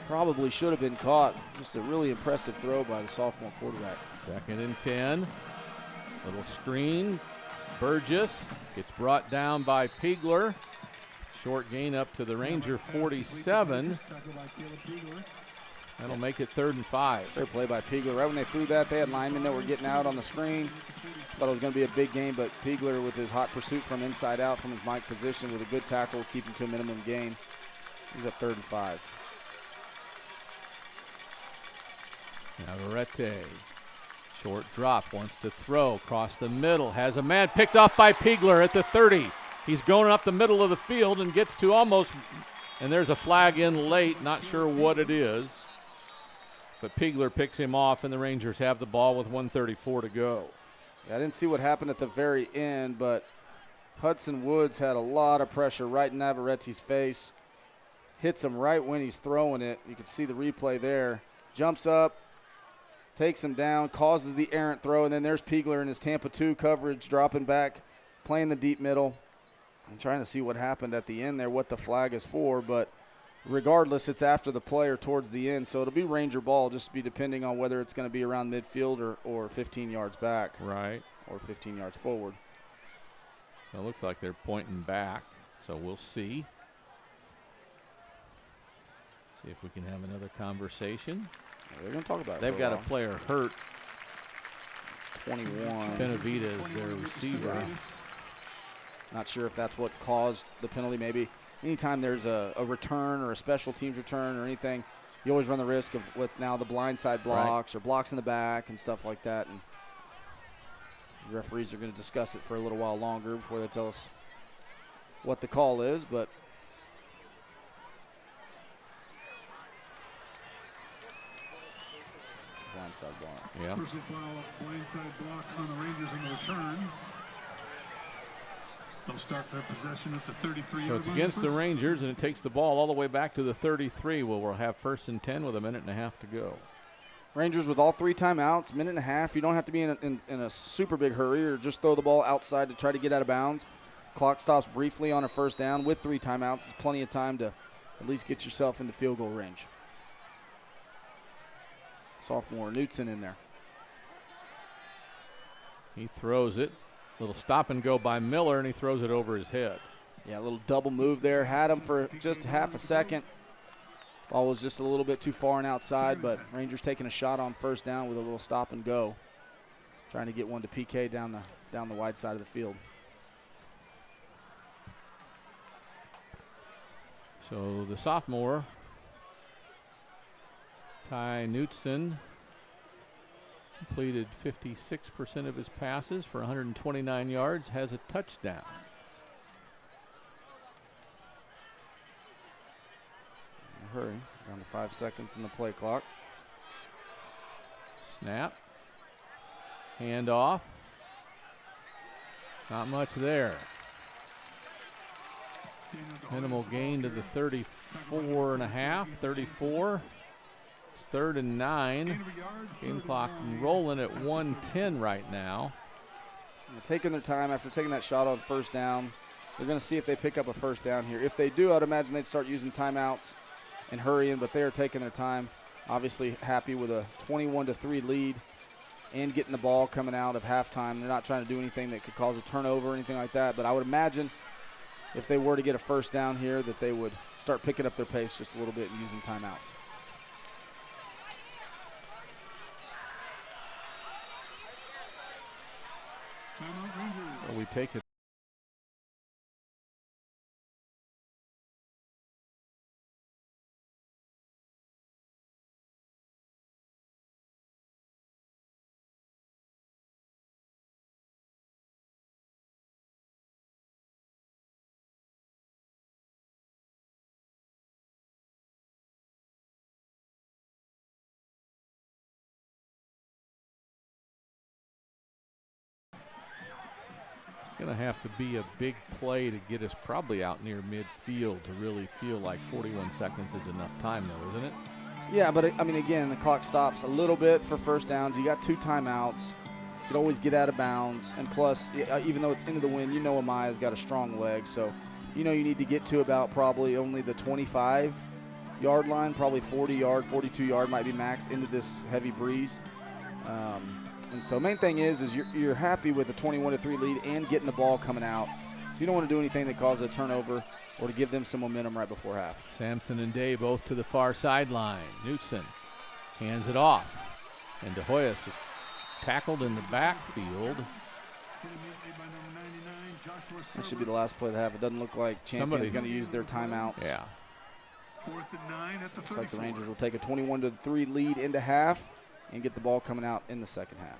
Probably should have been caught. Just a really impressive throw by the sophomore quarterback. 2nd and 10. Little screen. Burgess gets brought down by Piegler. Short gain up to the Ranger 47. That'll make it 3rd and 5. Fair play by Piegler. Right when they threw that, they had linemen that were getting out on the screen. Thought it was going to be a big game, but Piegler with his hot pursuit from inside out from his mic position with a good tackle, keeping to a minimum gain. He's at 3rd and 5. Navarrete. Short drop, wants to throw across the middle. Has a man picked off by Piegler at the 30. He's going up the middle of the field and gets to almost, and there's a flag in late. Not sure what it is. But Piegler picks him off, and the Rangers have the ball with 1:34 to go. Yeah, I didn't see what happened at the very end, but Hudson Woods had a lot of pressure right in Navarrete's face. Hits him right when he's throwing it. You can see the replay there. Jumps up, takes him down, causes the errant throw, and then there's Piegler in his Tampa 2 coverage, dropping back, playing the deep middle. I'm trying to see what happened at the end there, what the flag is for, but regardless, it's after the play or towards the end, so it'll be Ranger ball, just be depending on whether it's going to be around midfield or 15 yards back. Right. Or 15 yards forward. So it looks like they're pointing back, so we'll see. See if we can have another conversation. They're going to talk about it. They've got a player hurt. It's 21. Benavidez, their receiver. Not sure if that's what caused the penalty. Maybe anytime there's a return or a special teams return or anything, you always run the risk of what's now the blindside blocks or blocks in the back and stuff like that. And the referees are going to discuss it for a little while longer before they tell us what the call is, but blindside block. Yeah. Personal foul, blindside block on the Rangers on the return. They'll start their possession at the 33. So it's against the Rangers, and it takes the ball all the way back to the 33, where we'll have 1st and 10 with 1.5 minutes to go. Rangers with all 3 timeouts, 1.5 minutes. You don't have to be in a super big hurry or just throw the ball outside to try to get out of bounds. Clock stops briefly on a 1st down with 3 timeouts. It's plenty of time to at least get yourself into field goal range. Sophomore Knutson in there. He throws it. Little stop and go by Miller, and he throws it over his head. Yeah, a little double move there. Had him for just half a second. Ball was just a little bit too far and outside, but Rangers taking a shot on 1st down with a little stop and go. Trying to get one to PK down the wide side of the field. So the sophomore, Ty Knutson, completed 56% of his passes for 129 yards, has a touchdown. Hurry, down to 5 seconds in the play clock. Snap. Hand off. Not much there. Minimal gain to the 34.5, 34. It's 3rd and 9. Game clock rolling at 1:10 right now. Taking their time after taking that shot on 1st down. They're going to see if they pick up a 1st down here. If they do, I'd imagine they'd start using timeouts and hurrying, but they are taking their time. Obviously happy with a 21-3 lead and getting the ball coming out of halftime. They're not trying to do anything that could cause a turnover or anything like that, but I would imagine if they were to get a 1st down here that they would start picking up their pace just a little bit and using timeouts. Well, we take it. Going to have to be a big play to get us probably out near midfield to really feel like 41 seconds is enough time, though, isn't it? Yeah, but I mean, again, the clock stops a little bit for 1st downs. You got 2 timeouts. You could always get out of bounds. And plus, even though it's into the wind, you know Amaya's got a strong leg. So, you know you need to get to about probably only the 25-yard line, probably 40-yard, 42-yard might be max into this heavy breeze. And so main thing is you're happy with a 21-3 lead and getting the ball coming out. So you don't want to do anything that causes a turnover or to give them some momentum right before half. Sampson and Day both to the far sideline. Knutson hands it off. And De Hoyos is tackled in the backfield. That should be the last play of the half. It doesn't look like Champion's going to use their timeouts. Yeah. 4th and 9 at the 34. Looks like the Rangers will take a 21-3 lead into half and get the ball coming out in the 2nd half.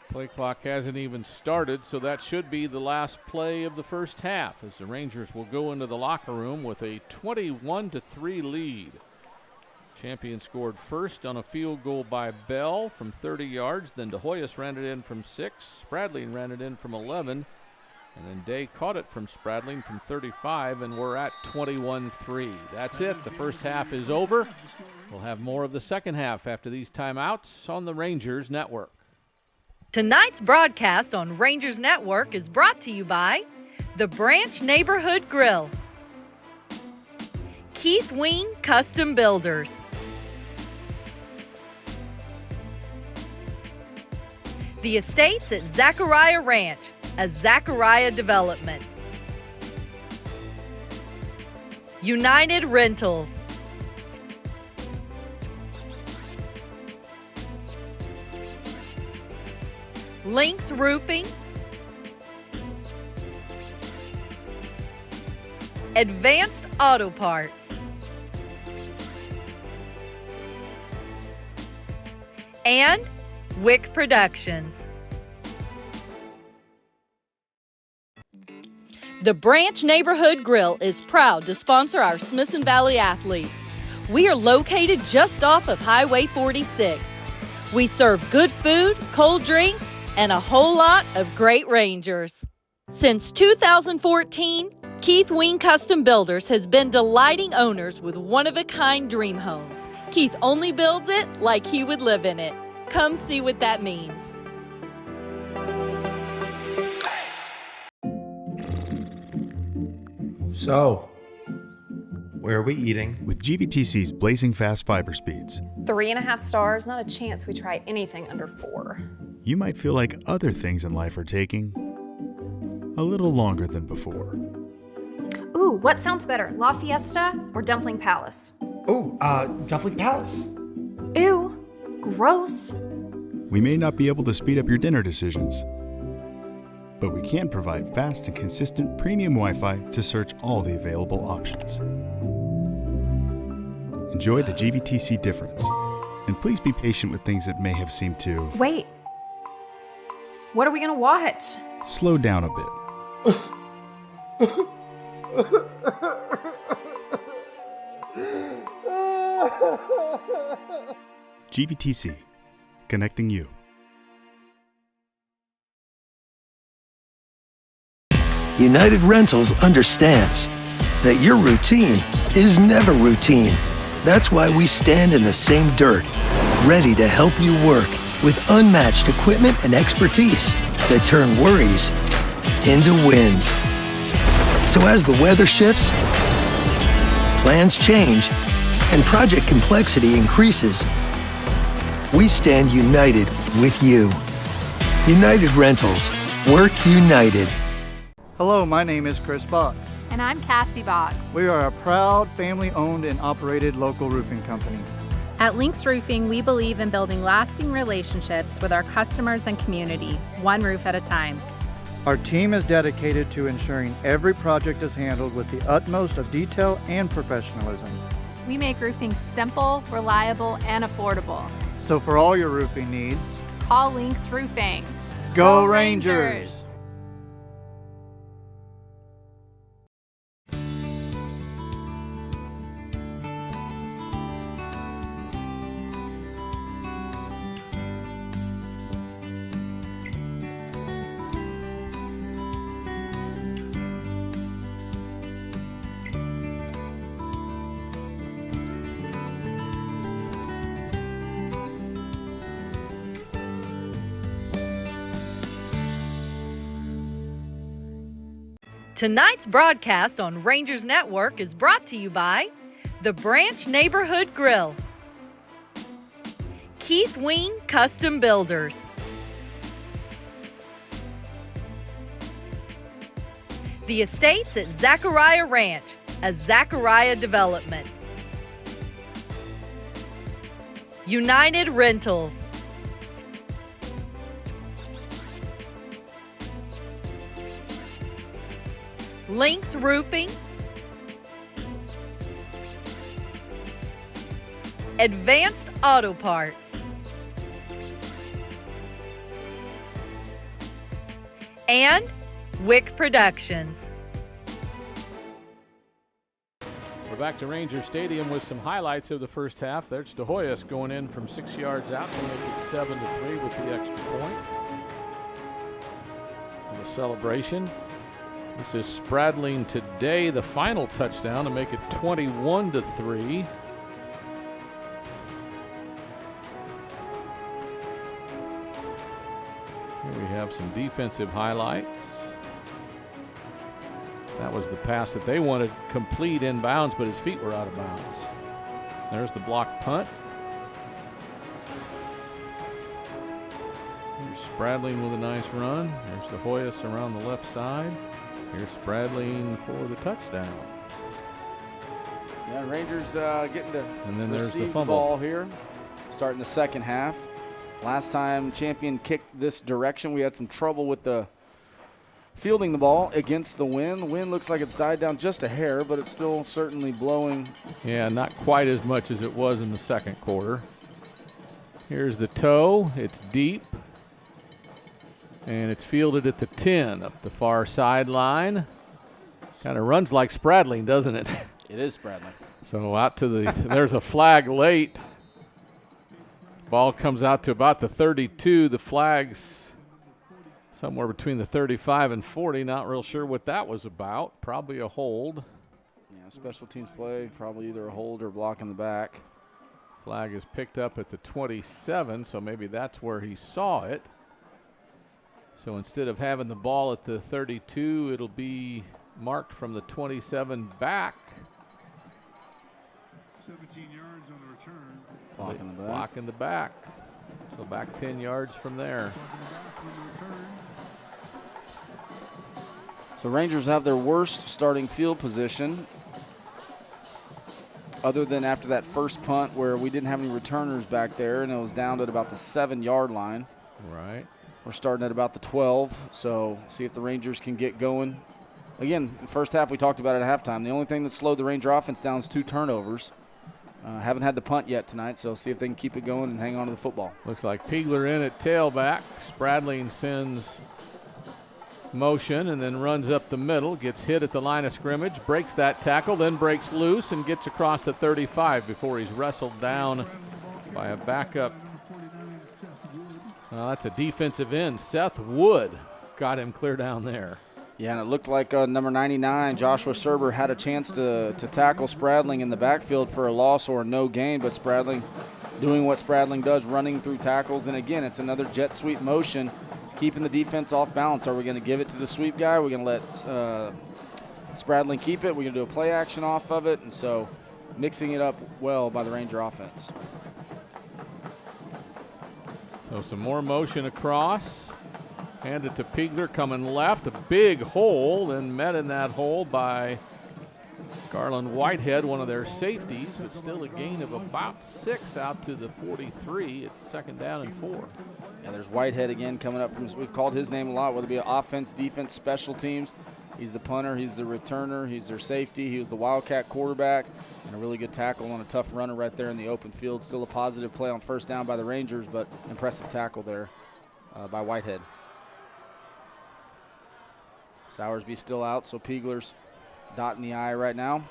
Play clock hasn't even started, so that should be the last play of the 1st half as the Rangers will go into the locker room with a 21-3 lead. Champion scored first on a field goal by Bell from 30 yards, then De Hoyos ran it in from 6, Spradling ran it in from 11, and then Day caught it from Spradling from 35, and we're at 21-3. That's it. The 1st half is over. We'll have more of the 2nd half after these timeouts on the Rangers Network. Tonight's broadcast on Rangers Network is brought to you by the Branch Neighborhood Grill, Keith Wing Custom Builders, the Estates at Zachariah Ranch, a Zachariah development, United Rentals, Lynx Roofing, Advanced Auto Parts, and Wick Productions. The Branch Neighborhood Grill is proud to sponsor our Smithson Valley athletes. We are located just off of Highway 46. We serve good food, cold drinks, and a whole lot of great Rangers. Since 2014, Keith Wing Custom Builders has been delighting owners with one-of-a-kind dream homes. Keith only builds it like he would live in it. Come see what that means. So, where are we eating? With GVTC's blazing fast fiber speeds, 3.5 stars, not a chance we try anything under 4. you might feel like other things in life are taking a little longer than before. Ooh, what sounds better, La Fiesta or Dumpling Palace? Ooh, Dumpling Palace. Ew, gross. We may not be able to speed up your dinner decisions, but we can provide fast and consistent premium Wi-Fi to search all the available options. Enjoy the GVTC difference, and please be patient with things that may have seemed to... Wait, what are we gonna watch? Slow down a bit. GVTC, connecting you. United Rentals understands that your routine is never routine. That's why we stand in the same dirt, ready to help you work with unmatched equipment and expertise that turn worries into wins. So as the weather shifts, plans change, and project complexity increases, we stand united with you. United Rentals. Work united. Hello, my name is Chris Box. And I'm Cassie Box. We are a proud family-owned and operated local roofing company. At Lynx Roofing, we believe in building lasting relationships with our customers and community, one roof at a time. Our team is dedicated to ensuring every project is handled with the utmost of detail and professionalism. We make roofing simple, reliable, and affordable. So for all your roofing needs, call Lynx Roofing. Go Rangers! Tonight's broadcast on Rangers Network is brought to you by the Branch Neighborhood Grill, Keith Wing Custom Builders, the Estates at Zachariah Ranch, a Zachariah development, United Rentals, Lynx Roofing, Advanced Auto Parts, and Wick Productions. We're back to Ranger Stadium with some highlights of the first half. There's De Hoyos going in from 6 yards out to make it 7-3 with the extra point. And a celebration. This is Spradling today, the final touchdown to make it 21-3. Here we have some defensive highlights. That was the pass that they wanted complete inbounds, but his feet were out of bounds. There's the block punt. Here's Spradling with a nice run. There's De Hoyos around the left side. Here's Spradling for the touchdown. Yeah, Rangers getting to and then there's the receive fumble ball here, starting the second half. Last time Champion kicked this direction, we had some trouble with the fielding the ball against the wind. The wind looks like it's died down just a hair, but it's still certainly blowing. Yeah, not quite as much as it was in the second quarter. Here's the toe. It's deep. And it's fielded at the 10 up the far sideline. Kind of runs like Spradling, doesn't it? It is Spradling. So out to the, there's a flag late. Ball comes out to about the 32. The flag's somewhere between the 35 and 40. Not real sure what that was about. Probably a hold. Yeah, special teams play. Probably either a hold or block in the back. Flag is picked up at the 27, so maybe that's where he saw it. So instead of having the ball at the 32, it'll be marked from the 27 back. 17 yards on the return. Block in the back. Block in the back. So back 10 yards from there. So Rangers have their worst starting field position, other than after that first punt where we didn't have any returners back there, and it was down at about the 7-yard line. Right. We're starting at about the 12, so see if the Rangers can get going. Again, first half we talked about it at halftime. The only thing that slowed the Ranger offense down is 2 turnovers. Haven't had to punt yet tonight, so see if they can keep it going and hang on to the football. Looks like Piegler in at tailback. Spradling sends motion and then runs up the middle, gets hit at the line of scrimmage, breaks that tackle, then breaks loose and gets across the 35 before he's wrestled down by a backup. That's a defensive end. Seth Wood got him clear down there. Yeah, and it looked like number 99, Joshua Serber, had a chance to tackle Spradling in the backfield for a loss or a no gain, but Spradling doing what Spradling does, running through tackles. And again, it's another jet sweep motion, keeping the defense off balance. Are we going to give it to the sweep guy? Are we going to let Spradling keep it? We're going to do a play action off of it. And so mixing it up well by the Ranger offense. So some more motion across. Handed to Piegler coming left. A big hole, then met in that hole by Garland Whitehead, one of their safeties, but still a gain of about 6 out to the 43. It's 2nd down and 4. And there's Whitehead again coming up from, we've called his name a lot, whether it be offense, defense, special teams. He's the punter, he's the returner, he's their safety. He was the Wildcat quarterback and a really good tackle on a tough runner right there in the open field. Still a positive play on first down by the Rangers, but impressive tackle there by Whitehead. Sowersby still out, so Piegler's dotting the I right now.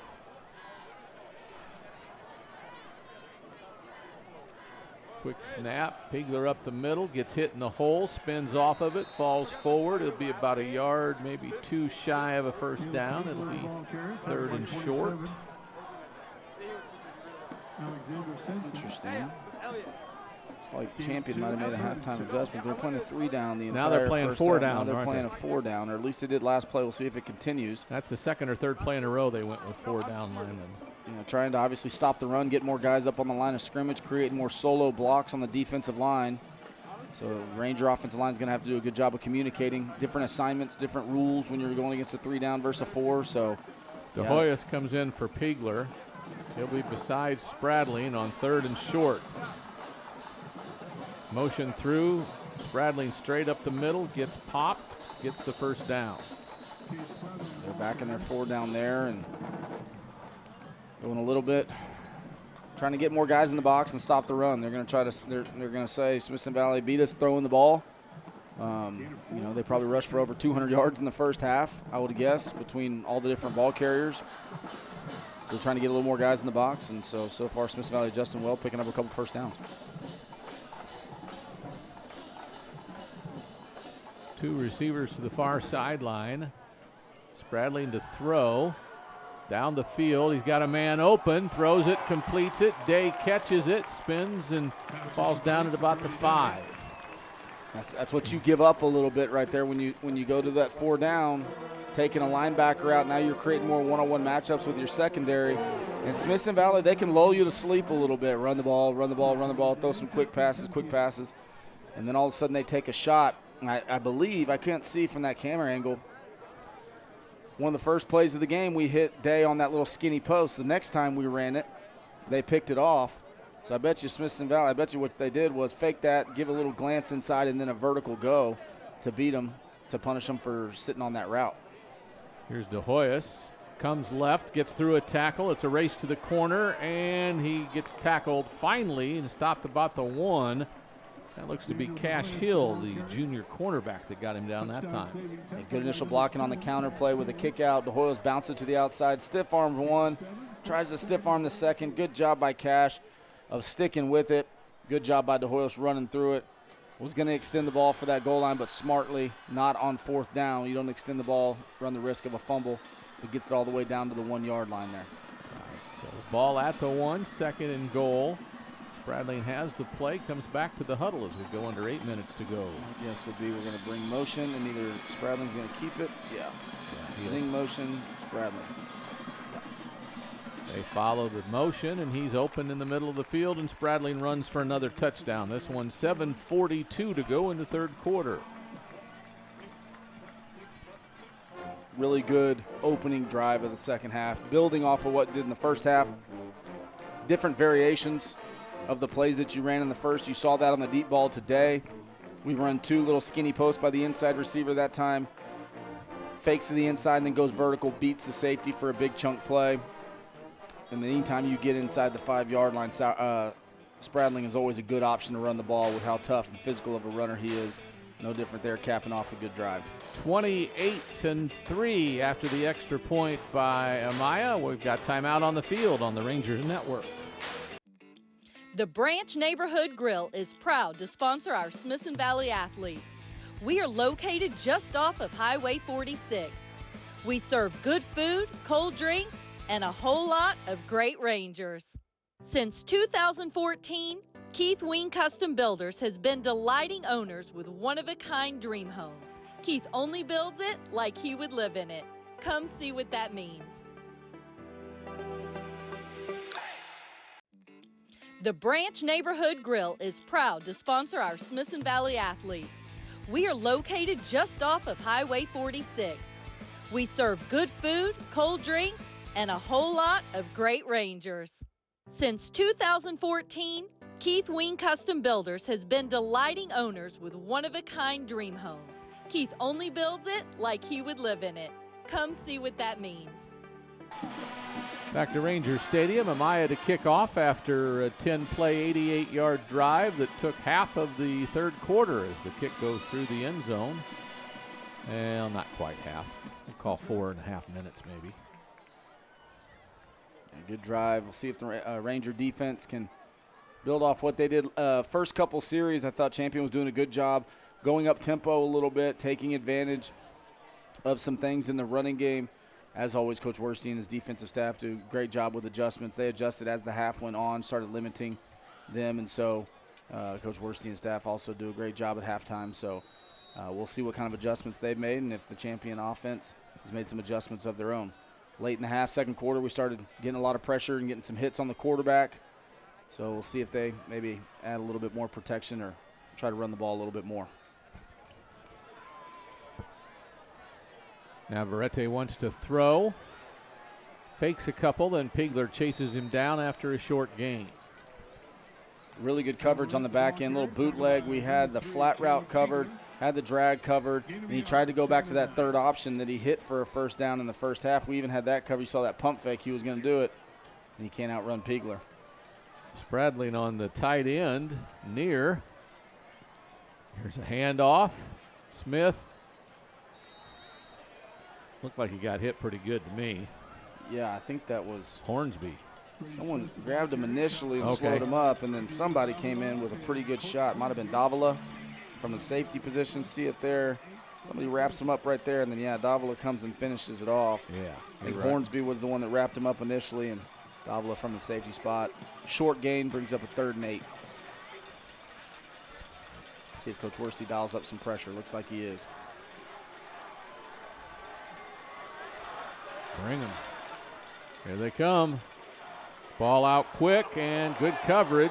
Quick snap, Piegler up the middle, gets hit in the hole, spins off of it, falls forward. It'll be about a yard, maybe 2 shy of a first down. It'll be 3rd and short. Interesting. It's like Champion might have made a halftime adjustment. They're playing a 3 down the entire Now they're playing first 4 half. down. Now they're playing a 4 down, or at least they did last play. We'll see if it continues. That's the 2nd or 3rd play in a row they went with 4 down linemen. You know, trying to obviously stop the run, get more guys up on the line of scrimmage, create more solo blocks on the defensive line. So Ranger offensive line is going to have to do a good job of communicating different assignments, different rules when you're going against a 3 down versus a 4. So De Hoyos comes in for Piegler. He'll be beside Spradling on 3rd and short. Motion through, Spradling straight up the middle, gets popped, gets the first down. They're back in their 4 down there and going a little bit, trying to get more guys in the box and stop the run. They're going to try to. They're going to say Smithson Valley beat us throwing the ball. You know, they probably rushed for over 200 yards in the first half, I would guess, between all the different ball carriers. So trying to get a little more guys in the box, and so far Smithson Valley adjusting well, picking up a couple first downs. 2 receivers to the far sideline. Spradling to throw. Down the field, he's got a man open, throws it, completes it. Day catches it, spins, and falls down at about the 5. That's what you give up a little bit right there when you go to that 4 down, taking a linebacker out. Now you're creating more one-on-one matchups with your secondary. And Smithson Valley, they can lull you to sleep a little bit. Run the ball, throw some quick passes, and then all of a sudden they take a shot. I believe, I can't see from that camera angle, one of the first plays of the game, we hit Day on that little skinny post. The next time we ran it, they picked it off. So I bet you Smithson Valley, I bet you what they did was fake that, give a little glance inside, and then a vertical go to beat them, to punish them for sitting on that route. Here's De Hoyos. Comes left, gets through a tackle. It's a race to the corner, and he gets tackled finally and stopped about the 1. That looks to be Cash Hill, the junior cornerback that got him down that time. A good initial blocking on the counter play with a kick out. De Hoyos bounces it to the outside. Stiff arm 1, tries to stiff arm the 2nd. Good job by Cash of sticking with it. Good job by De Hoyos running through it. Was going to extend the ball for that goal line, but smartly, not on 4th down. You don't extend the ball, run the risk of a fumble, but gets it all the way down to the 1-yard line there. All right, so ball at the 1, 2nd and goal. Spradling has the play, comes back to the huddle as we go under 8 minutes to go. My guess would be we're going to bring motion, and either Spradling's going to keep it. Yeah. Zing motion, Spradling. They follow the motion, and he's open in the middle of the field, and Spradling runs for another touchdown. This one 7:42 to go in the 3rd quarter. Really good opening drive of the 2nd half, building off of what did in the 1st half. Different variations of the plays that you ran in the 1st. You saw that on the deep ball today. We run 2 little skinny posts by the inside receiver that time. Fakes to the inside and then goes vertical, beats the safety for a big chunk play. And then anytime you get inside the 5-yard line, Spradling is always a good option to run the ball with how tough and physical of a runner he is. No different there, capping off a good drive. 28-3 after the extra point by Amaya. We've got timeout on the field on the Rangers Network. The Branch Neighborhood Grill is proud to sponsor our Smithson Valley athletes. We are located just off of Highway 46. We serve good food, cold drinks, and a whole lot of great Rangers. Since 2014, Keith Wing Custom Builders has been delighting owners with one-of-a-kind dream homes. Keith only builds it like he would live in it. Come see what that means. The Branch Neighborhood Grill is proud to sponsor our Smithson Valley athletes. We are located just off of Highway 46. We serve good food, cold drinks, and a whole lot of great Rangers. Since 2014, Keith Wing Custom Builders has been delighting owners with one-of-a-kind dream homes. Keith only builds it like he would live in it. Come see what that means. Back to Rangers Stadium. Amaya to kick off after a 10-play, 88-yard drive that took half of the 3rd quarter as the kick goes through the end zone. Well, not quite half. We'll call 4.5 minutes maybe. A good drive. We'll see if the Ranger defense can build off what they did. First couple series, I thought Champion was doing a good job going up tempo a little bit, taking advantage of some things in the running game. As always, Coach Worstein and his defensive staff do a great job with adjustments. They adjusted as the half went on, started limiting them, and so Coach Worstein and staff also do a great job at halftime. So we'll see what kind of adjustments they've made and if the Champion offense has made some adjustments of their own. Late in the half, 2nd quarter, we started getting a lot of pressure and getting some hits on the quarterback. So we'll see if they maybe add a little bit more protection or try to run the ball a little bit more. Navarrete wants to throw. Fakes a couple, then Pigler chases him down after a short gain. Really good coverage on the back end, little bootleg. We had the flat route covered, had the drag covered, and he tried to go back to that 3rd option that he hit for a 1st down in the 1st half. We even had that cover. You saw that pump fake. He was going to do it, and he can't outrun Pigler. Spradling on the tight end, near. Here's a handoff. Smith. Looked like he got hit pretty good to me. Yeah, I think that was Hornsby. Someone grabbed him initially and slowed him up, and then somebody came in with a pretty good shot. Might have been Davila from the safety position. See it there. Somebody wraps him up right there, and then, yeah, Davila comes and finishes it off. Yeah. I think Hornsby was the one that wrapped him up initially, and Davila from the safety spot. Short gain brings up a 3rd and 8. See if Coach Worsty dials up some pressure. Looks like he is. Bring them. Here they come. Ball out quick and good coverage.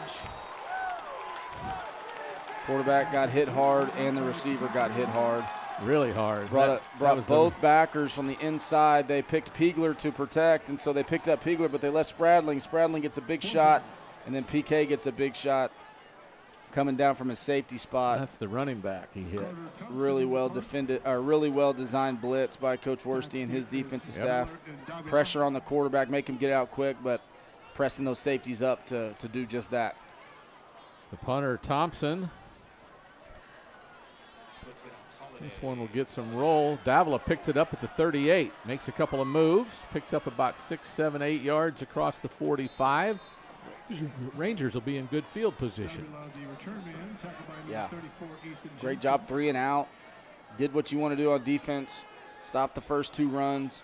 Quarterback got hit hard and the receiver got hit hard. Really hard. Brought both backers from the inside. They picked Pigler to protect, and so they picked up Pigler, but they left Spradling. Spradling gets a big shot And then PK gets a big shot coming down from his safety spot. That's the running back he hit. Really well defended, or really well designed blitz by Coach Worsty and his defensive staff. Pressure on the quarterback, make him get out quick, but pressing those safeties up to do just that. The punter, Thompson. This one will get some roll. Davila picks it up at the 38, makes a couple of moves, picks up about 6, 7, 8 yards across the 45. Rangers will be in good field position. Yeah. Great job, 3 and out. Did what you want to do on defense. Stopped the first 2 runs.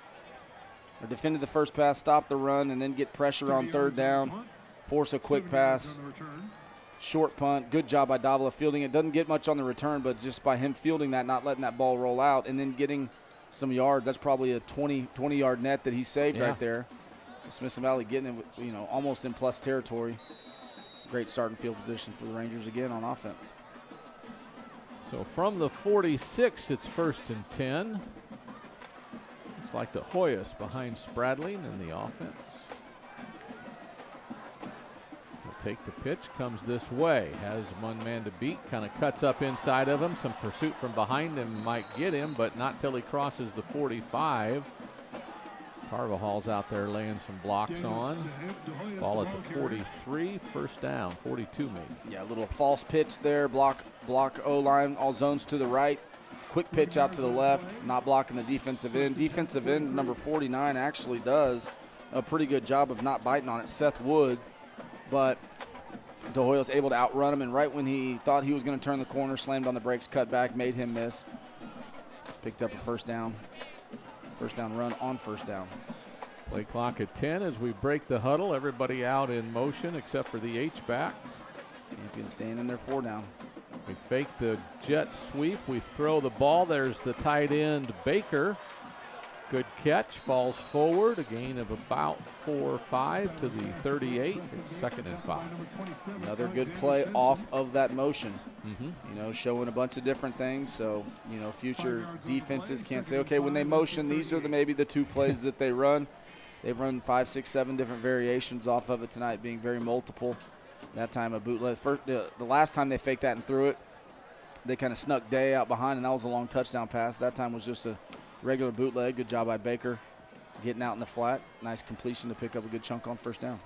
Or defended the first pass, stopped the run, and then get pressure on 3rd down. Force a quick pass. Short punt. Good job by Davila fielding it. Doesn't get much on the return, but just by him fielding that, not letting that ball roll out, and then getting some yards. That's probably a 20-yard net that he saved right there. Smithson Valley getting it, almost in plus territory. Great starting field position for the Rangers again on offense. So from the 46, it's 1st and 10. Looks like the Hoyas behind Spradling in the offense. He'll take the pitch, comes this way, has one man to beat, kind of cuts up inside of him. Some pursuit from behind him might get him, but not till he crosses the 45. Carvajal's out there laying some blocks on. Ball at the 43, 1st down, 42 maybe. Yeah, a little false pitch there. Block O-line, all zones to the right. Quick pitch out to the left, not blocking the defensive end. Defensive end number 49 actually does a pretty good job of not biting on it, Seth Wood. But DeHoyle's able to outrun him, and right when he thought he was going to turn the corner, slammed on the brakes, cut back, made him miss. Picked up a 1st down. 1st down run on 1st down. Play clock at 10 as we break the huddle. Everybody out in motion except for the H-back. Champion staying in their 4 down. We fake the jet sweep. We throw the ball. There's the tight end, Baker. Good catch. Falls forward. A gain of about 4 or 5 to the 38. It's 2nd and 5. Another good play off of that motion. Showing a bunch of different things. So, future defenses can't say, okay, when they motion, these are maybe the 2 plays that they run. They've run 5, 6, 7 different variations off of it tonight, being very multiple. That time a bootleg. The last time they faked that and threw it, they kind of snuck Day out behind, and that was a long touchdown pass. That time was just a regular bootleg. Good job by Baker getting out in the flat. Nice completion to pick up a good chunk on 1st down.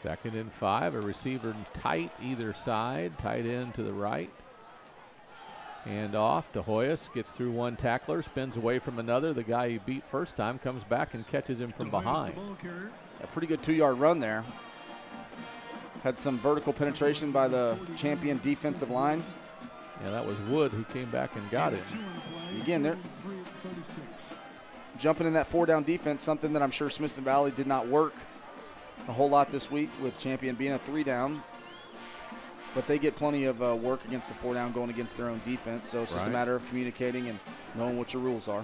2nd and 5. A receiver tight either side. Tight end to the right. Hand off to Hoyas. Gets through one tackler. Spins away from another. The guy he beat first time comes back and catches him from behind. A pretty good 2-yard run there. Had some vertical penetration by the champion defensive line. Yeah, that was Wood who came back and got him. Again, they're jumping in that 4-down defense, something that I'm sure Smithson Valley did not work a whole lot this week, with champion being a 3-down. But they get plenty of work against a 4-down going against their own defense. So it's just a matter of communicating and knowing what your rules are.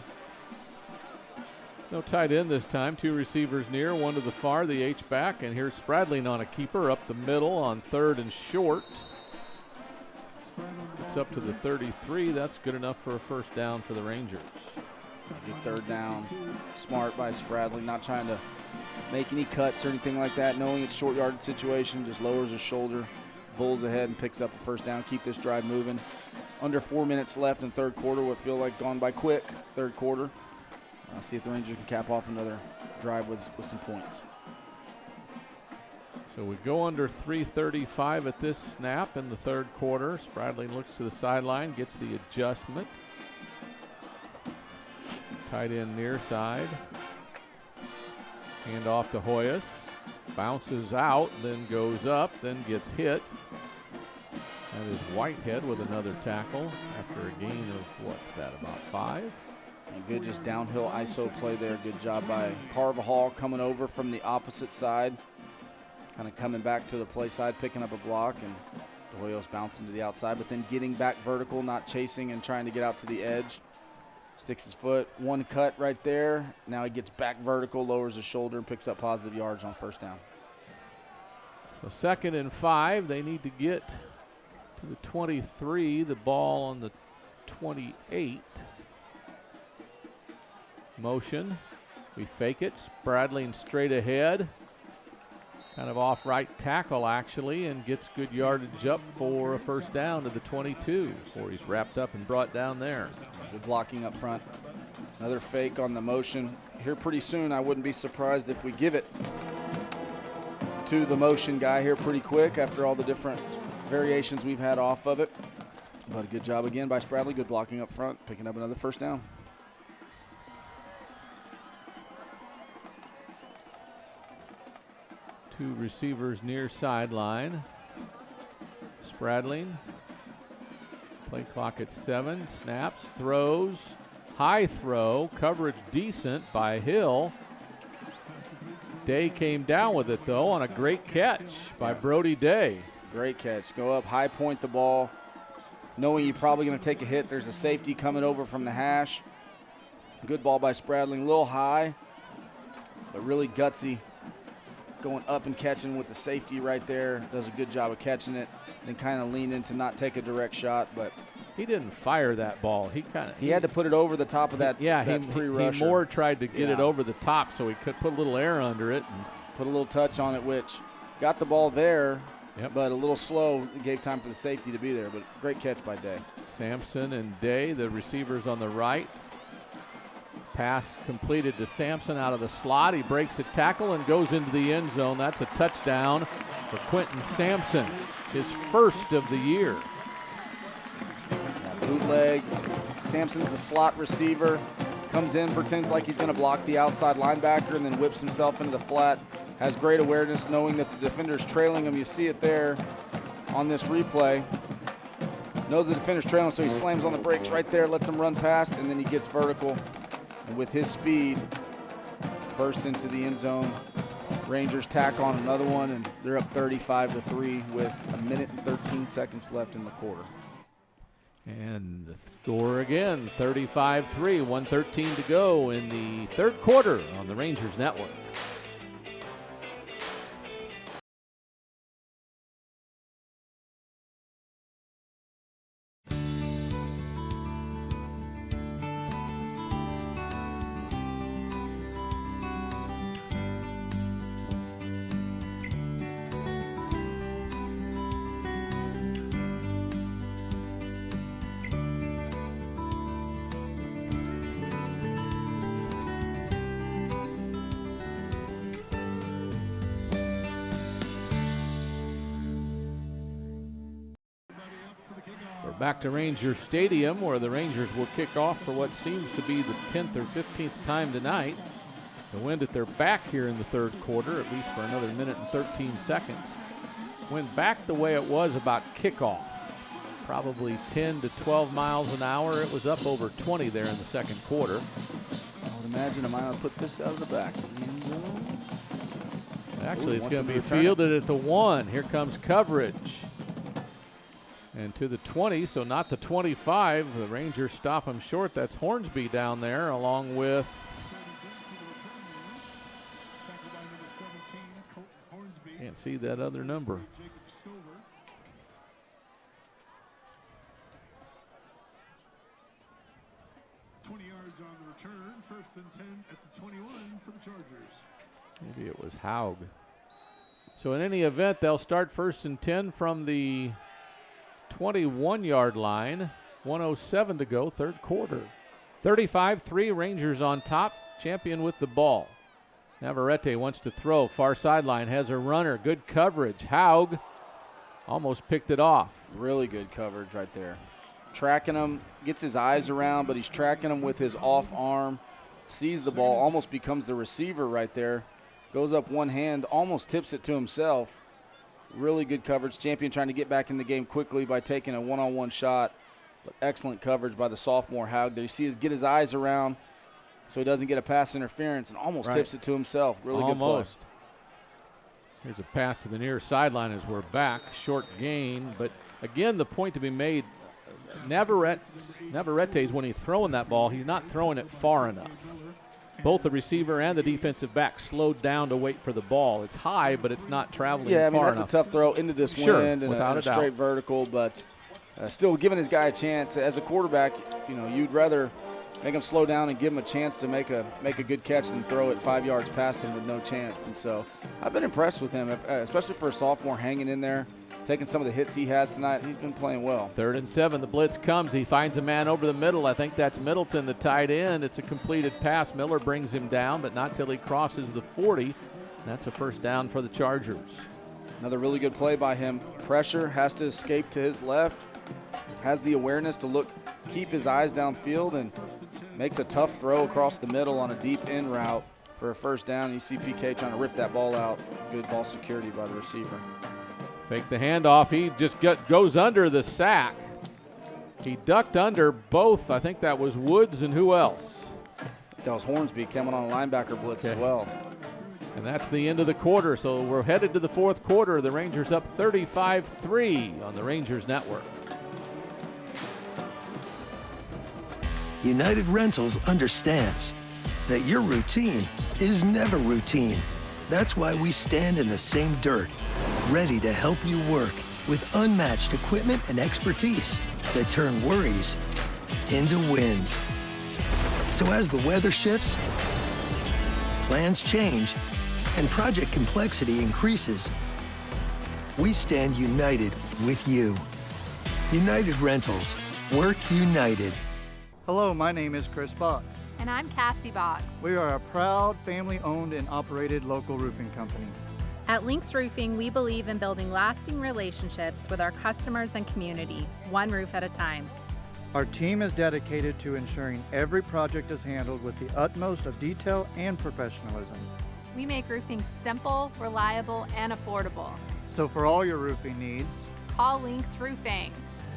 No tight end this time. 2 receivers near, one to the far, the H-back. And here's Spradling on a keeper up the middle on 3rd and short. It's up to the 33. That's good enough for a 1st down for the Rangers. Good 3rd down. Smart by Spradling, not trying to make any cuts or anything like that. Knowing it's short yardage situation, just lowers his shoulder, bulls ahead, and picks up a 1st down. Keep this drive moving. Under 4 minutes left in 3rd quarter. What feel like gone by quick. 3rd quarter. See if the Rangers can cap off another drive with some points. So we go under 3:35 at this snap in the 3rd quarter. Spradling looks to the sideline, gets the adjustment. Tight end near side. Hand off to Hoyas. Bounces out, then goes up, then gets hit. That is Whitehead with another tackle after a gain of, what's that, about 5? And good just downhill ISO play there. Good job by Carvajal coming over from the opposite side. Kind of coming back to the play side, picking up a block, and the Hoyos bouncing to the outside, but then getting back vertical, not chasing and trying to get out to the edge. Sticks his foot, 1 cut right there. Now he gets back vertical, lowers his shoulder, and picks up positive yards on 1st down. So 2nd and 5. They need to get to the 23. The ball on the 28. Motion. We fake it. Spradling straight ahead. kind of off right tackle actually, and gets good yardage up for a first down to the 22 before he's wrapped up and brought down there. Good blocking up front. Another fake on the motion. Here pretty soon, I wouldn't be surprised if we give it to the motion guy here pretty quick after all the different variations we've had off of it. But a good job again by Spradley. Good blocking up front, picking up another first down. Two receivers near sideline. Spradling. Play clock at 7. Snaps, throws. High throw, coverage decent by Hill. Day came down with it though on a great catch by Brody Day. Great catch. Go up, high point the ball, knowing you're probably going to take a hit. There's a safety coming over from the hash. Good ball by Spradling, a little high, but really gutsy. Going up and catching with the safety right there. Does a good job of catching it. Then kind of lean in to not take a direct shot, but he didn't fire that ball. He had to put it over the top of that. That free rusher. He more tried to get it over the top so he could put a little air under it and put a little touch on it, which got the ball there, but a little slow. It gave time for the safety to be there, but great catch by Day. Sampson and Day, the receivers on the right. Pass completed to Sampson out of the slot. He breaks a tackle and goes into the end zone. That's a touchdown for Quentin Sampson, his first of the year. Bootleg. Sampson's the slot receiver. Comes in, pretends like he's going to block the outside linebacker, and then whips himself into the flat. Has great awareness, knowing that the defender's trailing him. You see it there on this replay. Knows the defender's trailing, so he slams on the brakes right there, lets him run past, and then he gets vertical. And with his speed, bursts into the end zone. Rangers tack on another one, and they're up 35-3 with 1 minute and 13 seconds left in the quarter. And the score again, 35-3, 1:13 to go in the third quarter on the Rangers Network. Back to Ranger Stadium, where the Rangers will kick off for what seems to be the 10th or 15th time tonight. The wind at their back here in the third quarter, at least for another minute and 13 seconds. Wind back the way it was about kickoff, probably 10 to 12 miles an hour. It was up over 20 there in the second quarter. I would imagine I might not put this out of the back. Actually, it's going to be fielded at the 1. Here comes coverage. And to the 20, so not the 25. The Rangers stop him short. That's Hornsby down there, along with can't see that other number. Return, 1st and 10 at the 21 for the Chargers. Maybe it was Haug. So in any event, they'll start 1st and 10 from the 21-yard line. 1:07 to go, third quarter. 35-3, Rangers on top. Champion with the ball. Navarrete wants to throw. Far sideline, has a runner. Good coverage. Haug almost picked it off. Really good coverage right there. Tracking him, gets his eyes around, but he's tracking him with his off arm. Sees the ball, almost becomes the receiver right there. Goes up one hand, almost tips it to himself. Really good coverage. Champion trying to get back in the game quickly by taking a one-on-one shot. But excellent coverage by the sophomore Haug there. You see get his eyes around so he doesn't get a pass interference, and almost tips it to himself. Really good play. Here's a pass to the near sideline as we're back. Short gain, but again, the point to be made, Navarrete's, when he's throwing that ball, he's not throwing it far enough. Both the receiver and the defensive back slowed down to wait for the ball. It's high, but it's not traveling far enough. Yeah, I mean, that's a tough throw into this wind and a straight vertical, but still giving his guy a chance. As a quarterback, you'd rather make him slow down and give him a chance to make a good catch and throw it 5 yards past him with no chance. And so I've been impressed with him, especially for a sophomore, hanging in there, taking some of the hits he has tonight. He's been playing well. 3rd and 7. The blitz comes. He finds a man over the middle. I think that's Middleton, the tight end. It's a completed pass. Miller brings him down, but not till he crosses the 40. That's a first down for the Chargers. Another really good play by him. Pressure, has to escape to his left, has the awareness to keep his eyes downfield, and makes a tough throw across the middle on a deep in route for a first down. You see PK trying to rip that ball out. Good ball security by the receiver. Fake the handoff. He just goes under the sack. He ducked under both. I think that was Woods and who else? That was Hornsby coming on a linebacker blitz as well. And that's the end of the quarter. So we're headed to the 4th quarter. The Rangers up 35-3 on the Rangers Network. United Rentals understands that your routine is never routine. That's why we stand in the same dirt, ready to help you work with unmatched equipment and expertise that turn worries into wins. So as the weather shifts, plans change, and project complexity increases, we stand united with you. United Rentals. Work united. Hello, my name is Chris Box. And I'm Cassie Box. We are a proud family-owned and operated local roofing company. At Lynx Roofing, we believe in building lasting relationships with our customers and community, one roof at a time. Our team is dedicated to ensuring every project is handled with the utmost of detail and professionalism. We make roofing simple, reliable, and affordable. So for all your roofing needs, call Lynx Roofing.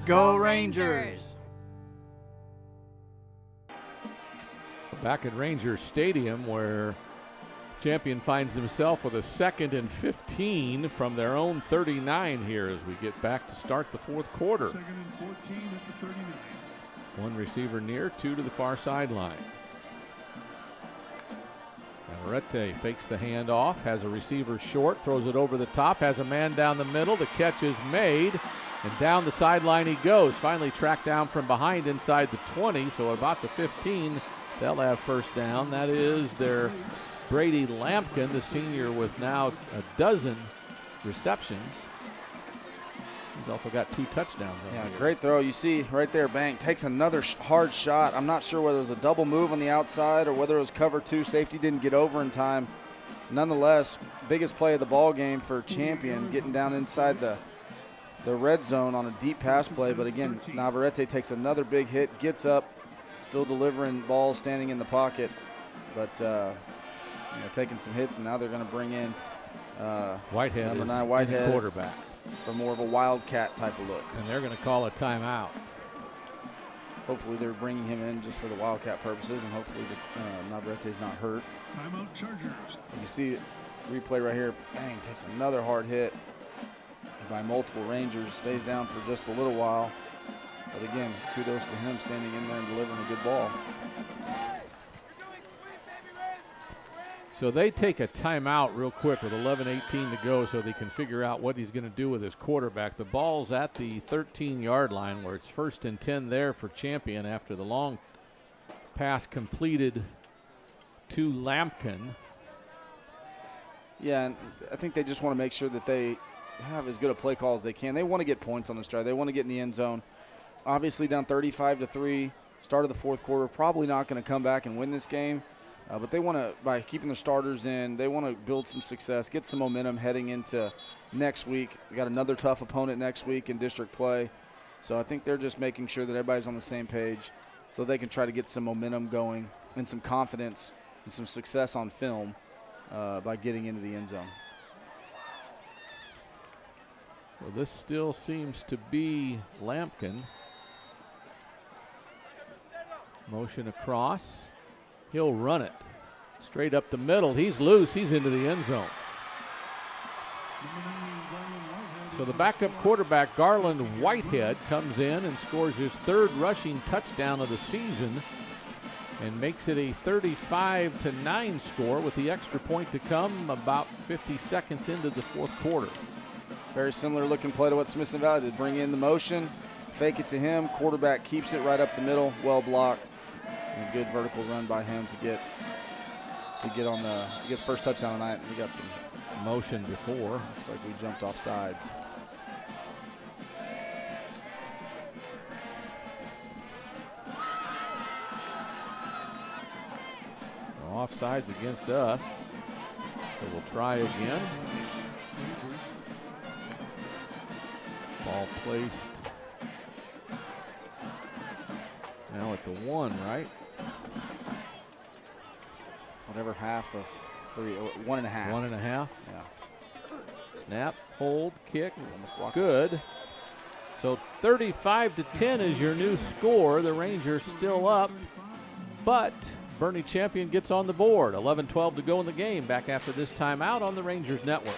Go Rangers! Back at Rangers Stadium, where Champion finds himself with a 2nd and 15 from their own 39 here as we get back to start the 4th quarter. 2nd and 14 at the 39. One receiver near, 2 to the far sideline. Navarrete fakes the handoff, has a receiver short, throws it over the top, has a man down the middle. The catch is made, and down the sideline he goes. Finally tracked down from behind inside the 20, so about the 15, they'll have first down. That is their Brady Lampkin, the senior, with now a dozen receptions. He's also got 2 touchdowns. Yeah, great throw. You see right there, bang, takes another hard shot. I'm not sure whether it was a double move on the outside or whether it was cover 2. Safety didn't get over in time. Nonetheless, biggest play of the ball game for Champion, getting down inside the red zone on a deep pass play. But again, Navarrete takes another big hit, gets up, still delivering balls, standing in the pocket, but taking some hits, and now they're going to bring in Whitehead, number 9 Whitehead, quarterback, for more of a wildcat type of look. And they're going to call a timeout. Hopefully they're bringing him in just for the wildcat purposes, and hopefully Navarrete's not hurt. Timeout Chargers. You see replay right here. Bang, takes another hard hit by multiple Rangers. Stays down for just a little while. But again, kudos to him standing in there and delivering a good ball. So they take a timeout real quick with 11:18 to go so they can figure out what he's going to do with his quarterback. The ball's at the 13-yard line where it's 1st and 10 there for Champion after the long pass completed to Lampkin. Yeah, and I think they just want to make sure that they have as good a play call as they can. They want to get points on this drive. They want to get in the end zone. Obviously down 35-3, start of the 4th quarter, probably not going to come back and win this game. But they want to, by keeping their starters in, they want to build some success, get some momentum heading into next week. We got another tough opponent next week in district play. So I think they're just making sure that everybody's on the same page so they can try to get some momentum going and some confidence and some success on film by getting into the end zone. Well, this still seems to be Lampkin. Motion across. He'll run it straight up the middle. He's loose. He's into the end zone. So the backup quarterback, Garland Whitehead, comes in and scores his 3rd rushing touchdown of the season and makes it a 35-9 score with the extra point to come about 50 seconds into the 4th quarter. Very similar looking play to what Smithson Valley did. Bring in the motion, fake it to him. Quarterback keeps it right up the middle, well blocked. And a good vertical run by him to get the first touchdown tonight. We got some motion before. Looks like we jumped off sides. Offsides against us, so we'll try again. Ball placed now at the 1, right? Whatever half of 3, 1.5. 1.5. Yeah. Snap, hold, kick, almost blocked. Good. So 35-10 is your new score. The Rangers still up, but Boerne Champion gets on the board. 11-12 to go in the game. Back after this timeout on the Rangers Network.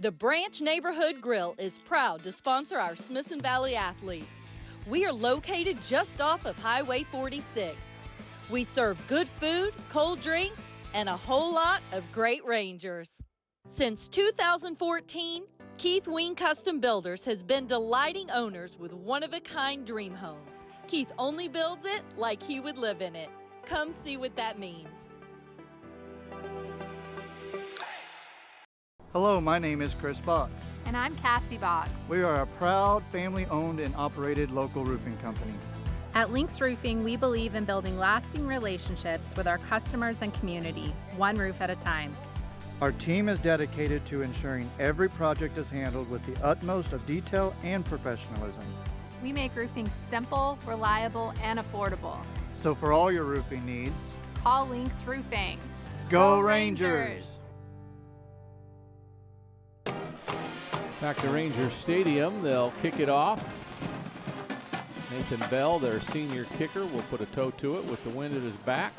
The Branch Neighborhood Grill is proud to sponsor our Smithson Valley athletes. We are located just off of Highway 46. We serve good food, cold drinks, and a whole lot of great Rangers. Since 2014, Keith Wing Custom Builders has been delighting owners with one-of-a-kind dream homes. Keith only builds it like he would live in it. Come see what that means. Hello, my name is Chris Box. And I'm Cassie Box. We are a proud family-owned and operated local roofing company. At Lynx Roofing, we believe in building lasting relationships with our customers and community, one roof at a time. Our team is dedicated to ensuring every project is handled with the utmost of detail and professionalism. We make roofing simple, reliable, and affordable. So for all your roofing needs, call Lynx Roofing. Go Rangers! Back to Rangers Stadium, they'll kick it off. Nathan Bell, their senior kicker, will put a toe to it with the wind at his back.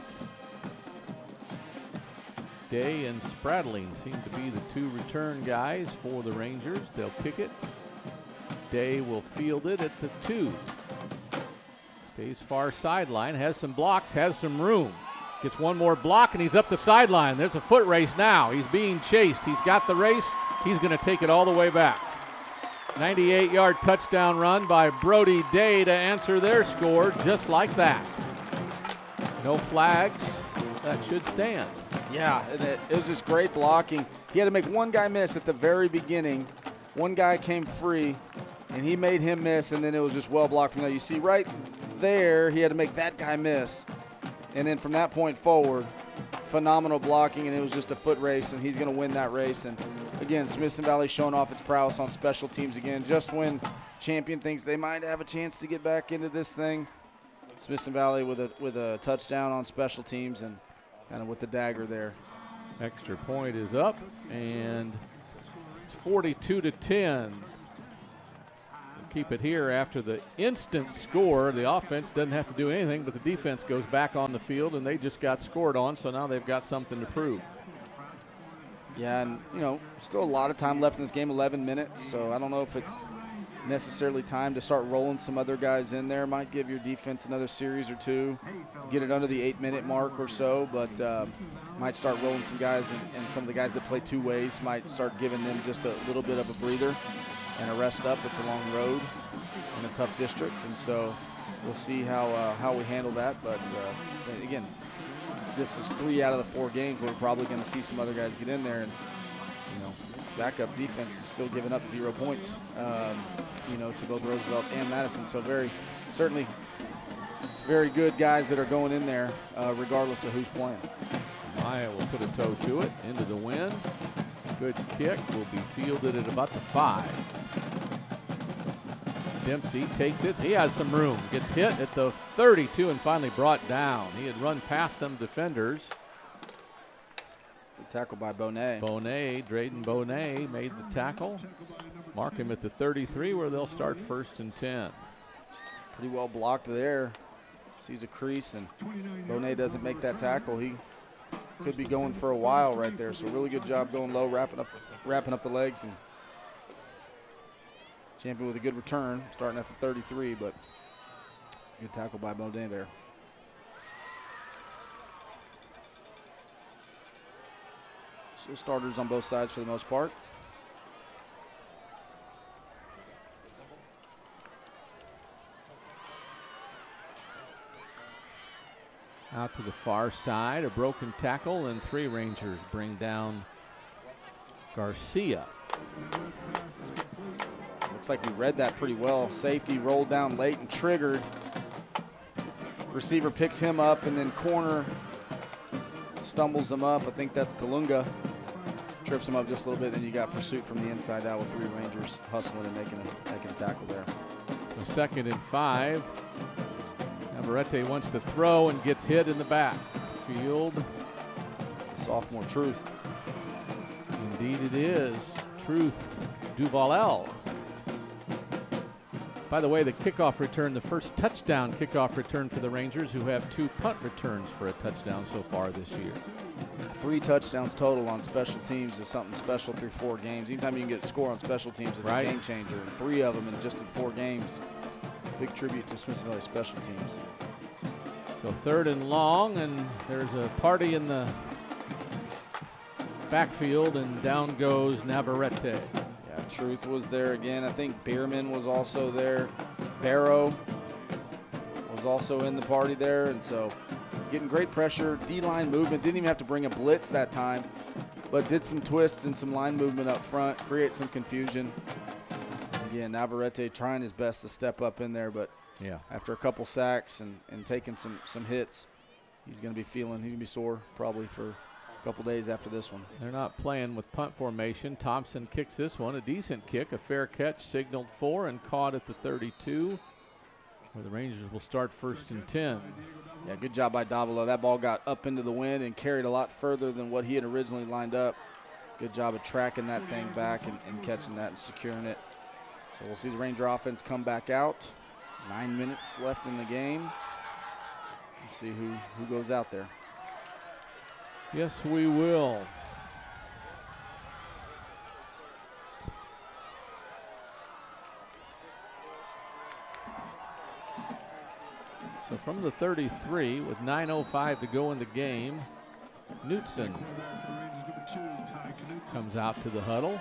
Day and Spradling seem to be the two return guys for the Rangers. They'll kick it. Day will field it at the 2. Stays far sideline, has some blocks, has some room. Gets one more block and he's up the sideline. There's a foot race now. He's being chased. He's got the race. He's going to take it all the way back. 98-yard touchdown run by Brody Day to answer their score just like that. No flags. That should stand. Yeah, and it was just great blocking. He had to make one guy miss at the very beginning. One guy came free, and he made him miss, and then it was just well blocked from there. You see right there, he had to make that guy miss. And then from that point forward, phenomenal blocking, and it was just a foot race, and he's going to win that race. And again, Smithson Valley showing off its prowess on special teams again. Just when Champion thinks they might have a chance to get back into this thing, Smithson Valley with a touchdown on special teams and kind of with the dagger there. Extra point is up, and it's 42-10. We'll keep it here after the instant score. The offense doesn't have to do anything, but the defense goes back on the field, and they just got scored on, so now they've got something to prove. Yeah, and, still a lot of time left in this game, 11 minutes, so I don't know if it's necessarily time to start rolling some other guys in there. Might give your defense another series or two, get it under the 8-minute mark or so, but might start rolling some guys, and some of the guys that play two ways might start giving them just a little bit of a breather and a rest up. It's a long road in a tough district, and so we'll see how we handle that. But again, this is 3 out of the 4 games where we're probably going to see some other guys get in there, and backup defense is still giving up 0 points, to both Roosevelt and Madison. So certainly very good guys that are going in there, regardless of who's playing. Maya will put a toe to it, into the wind. Good kick, will be fielded at about the 5. Dempsey takes it, he has some room. Gets hit at the 32 and finally brought down. He had run past some defenders. Good tackle by Boerne. Drayden Boerne made the tackle. Mark him at the 33 where they'll start 1st and 10. Pretty well blocked there. Sees a crease, and Boerne doesn't make that tackle. He could be going for a while right there. So really good job going low, wrapping up the legs, and Champion with a good return, starting at the 33, but good tackle by Boerne there. So starters on both sides for the most part. Out to the far side, a broken tackle, and 3 Rangers bring down Garcia. Looks like we read that pretty well. Safety rolled down late and triggered. Receiver picks him up, and then corner stumbles him up. I think that's Kalunga. Trips him up just a little bit. Then you got pursuit from the inside out with 3 Rangers hustling and making a tackle there. So 2nd and 5. Navarrete wants to throw and gets hit in the backfield. It's the sophomore Truth. Indeed it is. Truth Duvalel. By the way, the kickoff return, the first touchdown kickoff return for the Rangers, who have 2 punt returns for a touchdown so far this year. 3 touchdowns total on special teams is something special through 4 games. Anytime you can get a score on special teams, it's a game changer. And 3 of them in just in 4 games. Big tribute to Smithson Valley special teams. So 3rd and long, and there's a party in the backfield, and down goes Navarrete. Yeah, Truth was there again. I think Bierman was also there. Barrow was also in the party there, and so getting great pressure, D-line movement. Didn't even have to bring a blitz that time, but did some twists and some line movement up front, create some confusion. Again, Navarrete trying his best to step up in there, but yeah, after a couple sacks and taking some hits, he's going to be sore probably for a couple days after this one. They're not playing with punt formation. Thompson kicks this one, a decent kick, a fair catch, signaled for and caught at the 32, where the Rangers will start 1st and 10. Yeah, good job by Davila. That ball got up into the wind and carried a lot further than what he had originally lined up. Good job of tracking that thing back and catching that and securing it. So we'll see the Ranger offense come back out. 9 minutes left in the game. We'll see who goes out there. Yes, we will. So from the 33, with 9:05 to go in the game, Knutson comes out to the huddle.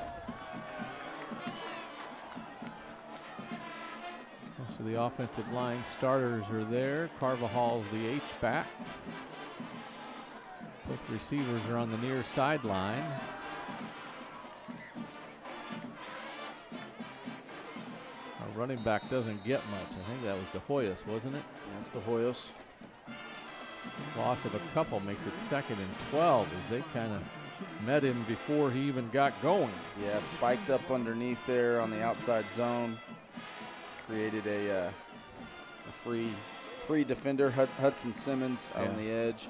So the offensive line starters are there. Carvajal's the H-back. Both receivers are on the near sideline. Our running back doesn't get much. I think that was De Hoyos, wasn't it? Yeah, it's De Hoyos. Loss of a couple makes it 2nd and 12 as they kind of met him before he even got going. Yeah, spiked up underneath there on the outside zone. Created a free defender, Hudson Simmons out on the edge.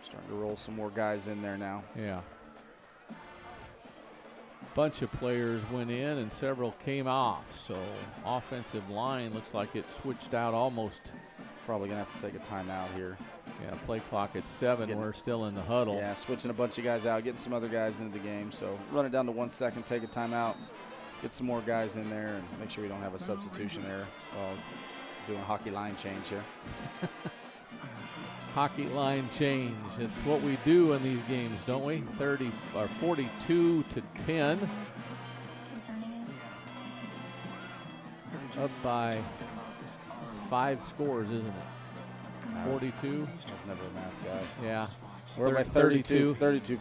Starting to roll some more guys in there now. Yeah. Bunch of players went in and several came off. So offensive line looks like it switched out almost. Probably going to have to take a timeout here. Yeah, play clock at 7. We're still in the huddle. Yeah, switching a bunch of guys out, getting some other guys into the game. So run it down to 1 second, take a timeout. Get some more guys in there and make sure we don't have a substitution there while doing a hockey line change here. Hockey line change. It's what we do in these games, don't we? 42 to 10. Up by 5 scores, isn't it? 42. I was never a math guy. Yeah. We're by 32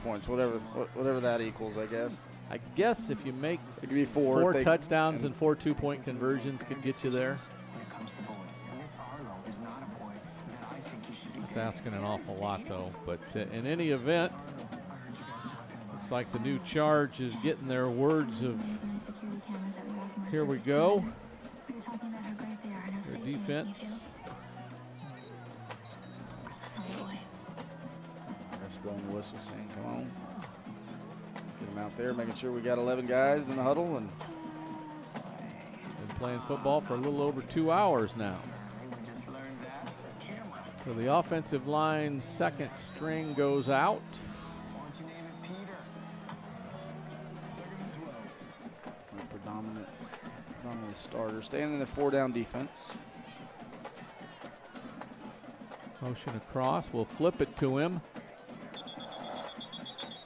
points, whatever that equals, I guess. I guess if you make it could be 4 4 touchdowns and 4 2-point conversions could get you there. That's asking an awful lot, though. But in any event, looks like the new charge is getting their words of, here we go. Their defense. Ref's blowing the whistle saying, come on. Get them out there, making sure we got 11 guys in the huddle. And been playing football for a little over 2 hours now. So the offensive line's 2nd string goes out. Predominantly starter. Staying in the 4-down defense. Motion across. We'll flip it to him.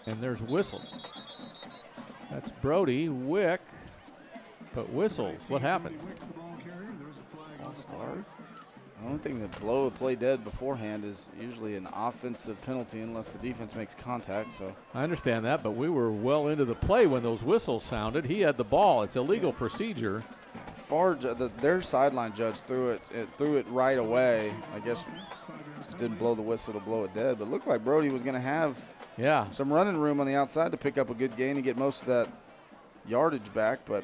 And there's whistle. That's Brody Wick, but whistles. What happened? False start. Oh, only thing that blow a play dead beforehand is usually an offensive penalty unless the defense makes contact. So I understand that, but we were well into the play when those whistles sounded. He had the ball. It's illegal procedure. Their sideline judge threw it right away. I guess just didn't blow the whistle to blow it dead, but it looked like Brody was going to have some running room on the outside to pick up a good gain and get most of that yardage back, but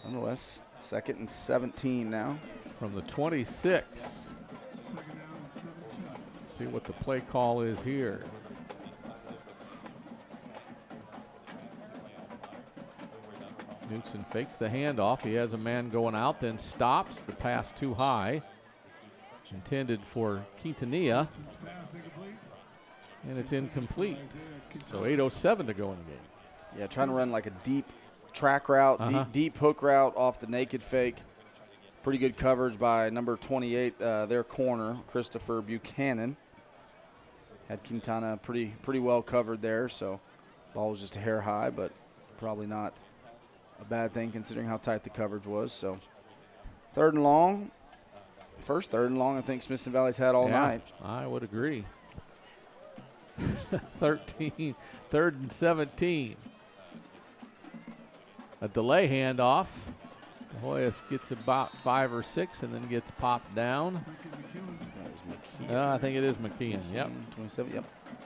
nonetheless, 2nd and 17 now. From the 26. See what the play call is here. Knutson fakes the handoff. He has a man going out, then stops. The pass too high. Intended for Quintanilla. And it's incomplete. So 8:07 to go in the game. Yeah, trying to run like a deep track route, deep hook route off the naked fake. Pretty good coverage by number 28, their corner, Christopher Buchanan. Had Quintana pretty well covered there, so ball was just a hair high, but probably not a bad thing considering how tight the coverage was. So 3rd and long. First 3rd and long I think Smithson Valley's had all night. I would agree. 3rd and 17. A delay handoff. Hoyas gets about 5 or 6 and then gets popped down. I think it is McKeon. Yep. 27. Yep.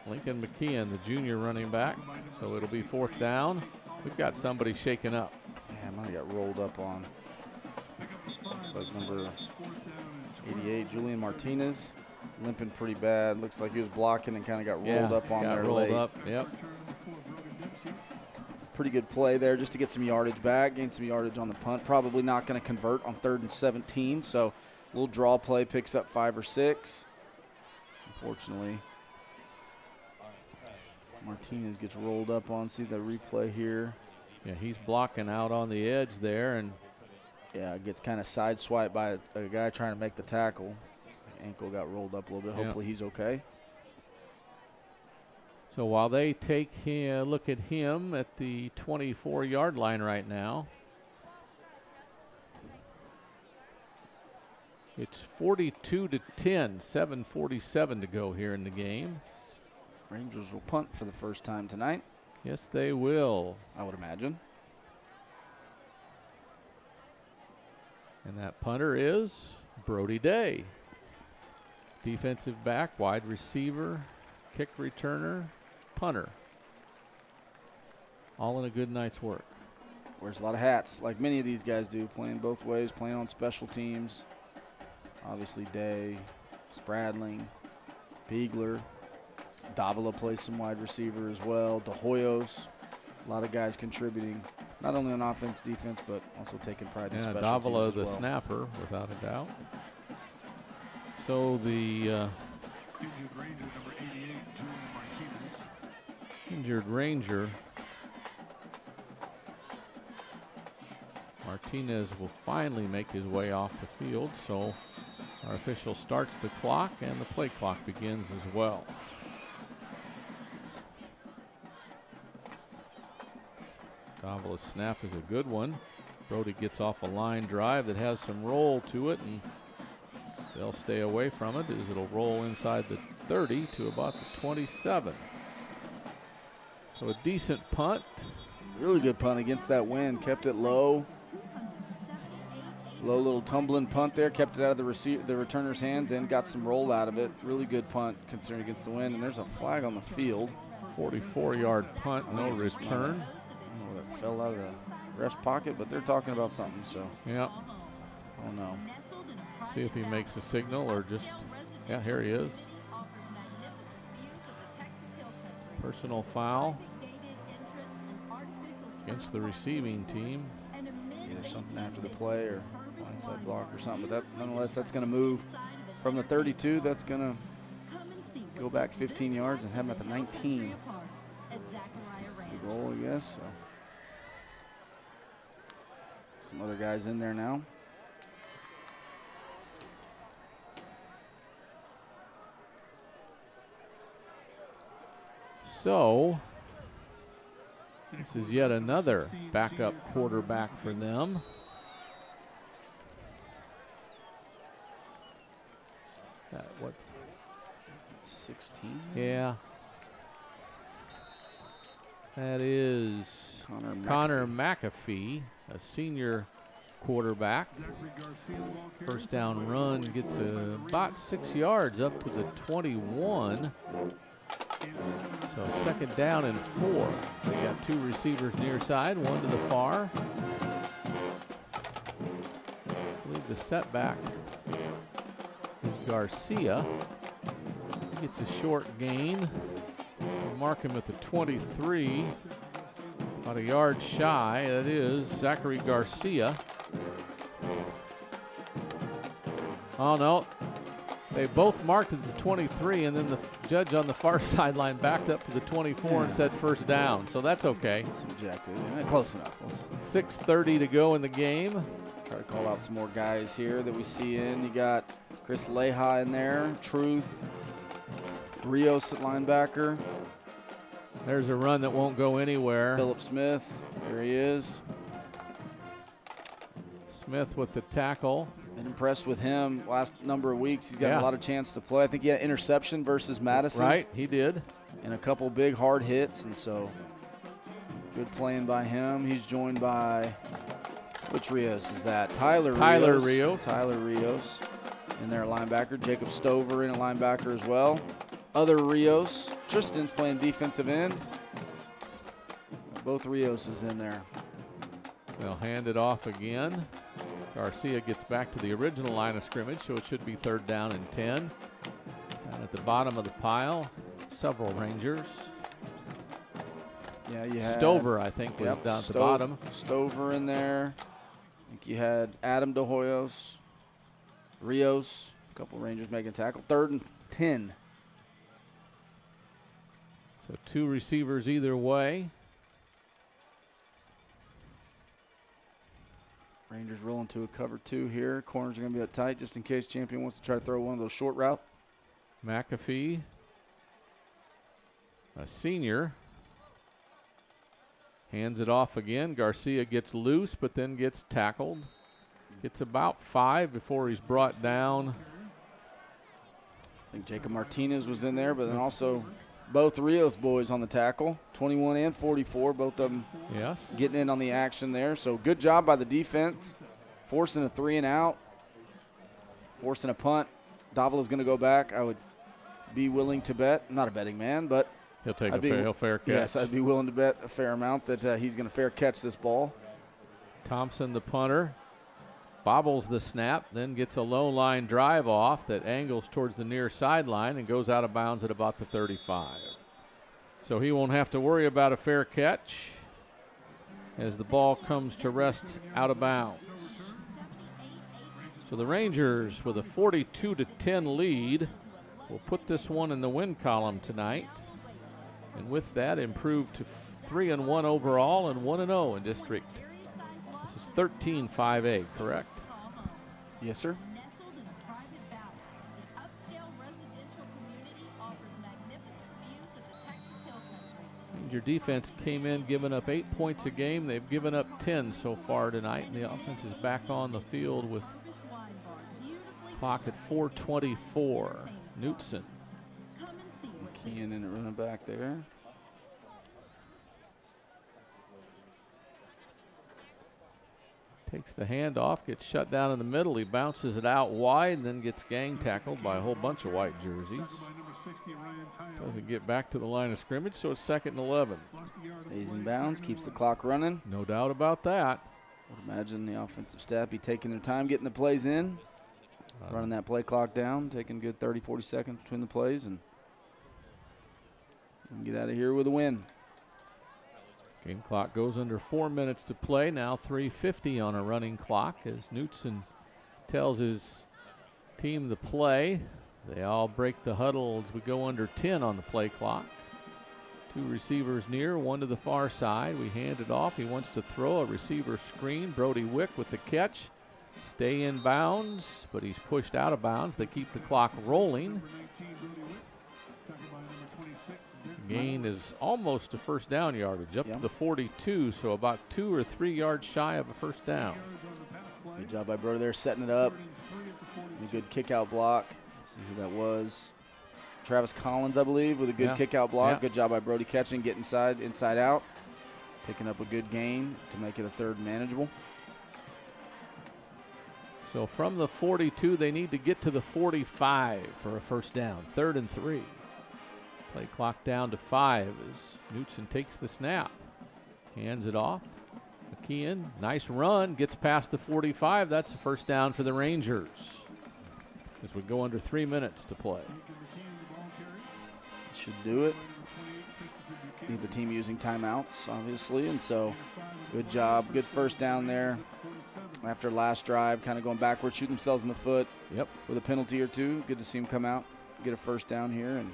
Lincoln McKeon, the junior running back. So it'll be 4th down. We've got somebody shaken up. Yeah, might have got rolled up on. Looks like number 88, Julian Martinez, limping pretty bad. Looks like he was blocking and kind of got rolled up on there late. Rolled up. Yep. Pretty good play there just to get some yardage back, gain some yardage on the punt. Probably not going to convert on 3rd and 17, so a little draw play, picks up 5 or 6. Unfortunately, Martinez gets rolled up on. See the replay here. Yeah, he's blocking out on the edge there, and gets kind of sideswiped by a guy trying to make the tackle. Ankle got rolled up a little bit. Hopefully he's okay. So while they take a look at him at the 24-yard line right now, it's 42-10, 7:47 to go here in the game. Rangers will punt for the first time tonight. Yes, they will. I would imagine. And that punter is Brody Day. Defensive back, wide receiver, kick returner, punter. All in a good night's work. Wears a lot of hats, like many of these guys do, playing both ways, playing on special teams. Obviously Day, Spradling, Beegler. Davila plays some wide receiver as well. De Hoyos, a lot of guys contributing, not only on offense, defense, but also taking pride in special Davila teams the as well. snapper, without a doubt. So the Injured Ranger number 88, Julian Martinez. injured Ranger Martinez will finally make his way off the field. So our official starts the clock and the play clock begins as well. Davila's snap is a good one. Brody gets off a line drive that has some roll to it, and they'll stay away from it as it'll roll inside the 30 to about the 27. So a decent punt. Really good punt against that wind. Kept it low. Low little tumbling punt there. Kept it out of the returner's hands and got some roll out of it. Really good punt considering against the wind. And there's a flag on the field. 44-yard punt, no return. I don't know that fell out of the ref's pocket, but they're talking about something, so. Yep. I don't know. See if he makes a signal or just, yeah, here he is. Personal foul against the receiving team. Either something after the play or blindside block or something, but that, nonetheless, that's going to move from the 32. That's going to go back 15 yards and have him at the 19. This is the goal, I guess. So. Some other guys in there now. So, this is yet another backup quarterback for them. What? 16? Yeah. That is Connor McAfee, a senior quarterback. First down run gets about 6 yards up to the 21. So second down and 4. They got 2 receivers near side, one to the far. I believe the setback is Garcia. He gets a short gain. We'll mark him at the 23. About a yard shy. That is Zachary Garcia. Oh, no. They both marked at the 23, and then the judge on the far sideline backed up to the 24 and said first down. So that's okay. Subjective. Close enough. 6:30 to go in the game. Try to call out some more guys here that we see in. You got Chris Leha in there. Truth. Rios at linebacker. There's a run that won't go anywhere. Philip Smith. There he is. Smith with the tackle. Been impressed with him last number of weeks. He's got a lot of chance to play. I think he had interception versus Madison. Right, he did. And a couple big hard hits, and so good playing by him. He's joined by, which Rios is that? Tyler Rios. Tyler Rios in there, linebacker. Jacob Stover in a linebacker as well. Other Rios. Tristan's playing defensive end. Both Rios is in there. They'll hand it off again. Garcia gets back to the original line of scrimmage, so it should be third down and 10. And at the bottom of the pile, several Rangers. Yeah, you had Stover, I think, was down at the bottom. Stover in there. I think you had Adam De Hoyos, Rios, a couple Rangers making a tackle. Third and 10. So 2 receivers either way. Rangers rolling to a cover 2 here. Corners are going to be up tight just in case Champion wants to try to throw one of those short route. McAfee, a senior, hands it off again. Garcia gets loose, but then gets tackled. Gets about 5 before he's brought down. I think Jacob Martinez was in there, but then also both Rios boys on the tackle, 21 and 44, both of them getting in on the action there. So good job by the defense, forcing a 3 and out, forcing a punt. Davila's going to go back. I would be willing to bet, I'm not a betting man, but he'll take a fair catch. Yes, I'd be willing to bet a fair amount that he's going to fair catch this ball. Thompson, the punter, bobbles the snap, then gets a low line drive off that angles towards the near sideline and goes out of bounds at about the 35. So he won't have to worry about a fair catch as the ball comes to rest out of bounds. So the Rangers, with a 42-10 lead, will put this one in the win column tonight. And with that, improve to 3-1 overall and 1-0 in district. This is 13-5A, correct? Yes, sir. Your defense came in giving up 8 points a game. They've given up 10 so far tonight, and the offense is back on the field with clock at 4:24. Knutson. McKeon in the running back there. Takes the handoff, gets shut down in the middle. He bounces it out wide and then gets gang tackled by a whole bunch of white jerseys. Doesn't get back to the line of scrimmage, so it's 2nd and 11. Stays in bounds, keeps the clock running. No doubt about that. Would imagine the offensive staff be taking their time getting the plays in, running that play clock down, taking a good 30, 40 seconds between the plays, and we can get out of here with a win. Game clock goes under 4 minutes to play. Now 3:50 on a running clock as Knutson tells his team to play. They all break the huddle as we go under 10 on the play clock. 2 receivers near, 1 to the far side. We hand it off. He wants to throw a receiver screen. Brody Wick with the catch. Stay in bounds, but he's pushed out of bounds. They keep the clock rolling. Gain is almost a first down yardage, up to the 42, so about 2 or 3 yards shy of a first down. Good job by Brody there, setting it up. A good kick out block. Let's see who that was. Travis Collins, I believe, with a good kick-out block. Good job by Brody catching, get inside out, picking up a good gain to make it a third manageable. So from the 42, they need to get to the 45 for a first down. 3rd and 3. Play clock down to 5 as Knutson takes the snap. Hands it off. McKeon, nice run, gets past the 45. That's a first down for the Rangers. As we go under 3 minutes to play. Should do it. Neither team using timeouts, obviously, and so good job. Good first down there. After last drive, kind of going backwards, shoot themselves in the foot. Yep. With a penalty or two. Good to see them come out, get a first down here, and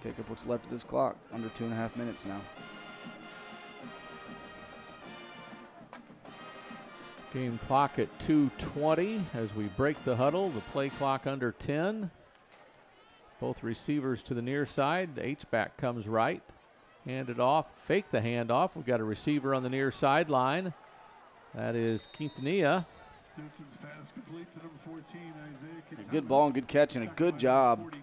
take up what's left of this clock. Under 2.5 minutes now. Game clock at 2:20 as we break the huddle. The play clock under 10. Both receivers to the near side. The H-back comes right. Hand it off. Fake the handoff. We've got a receiver on the near sideline. That is Quintanilla. A good ball and good catch and a good job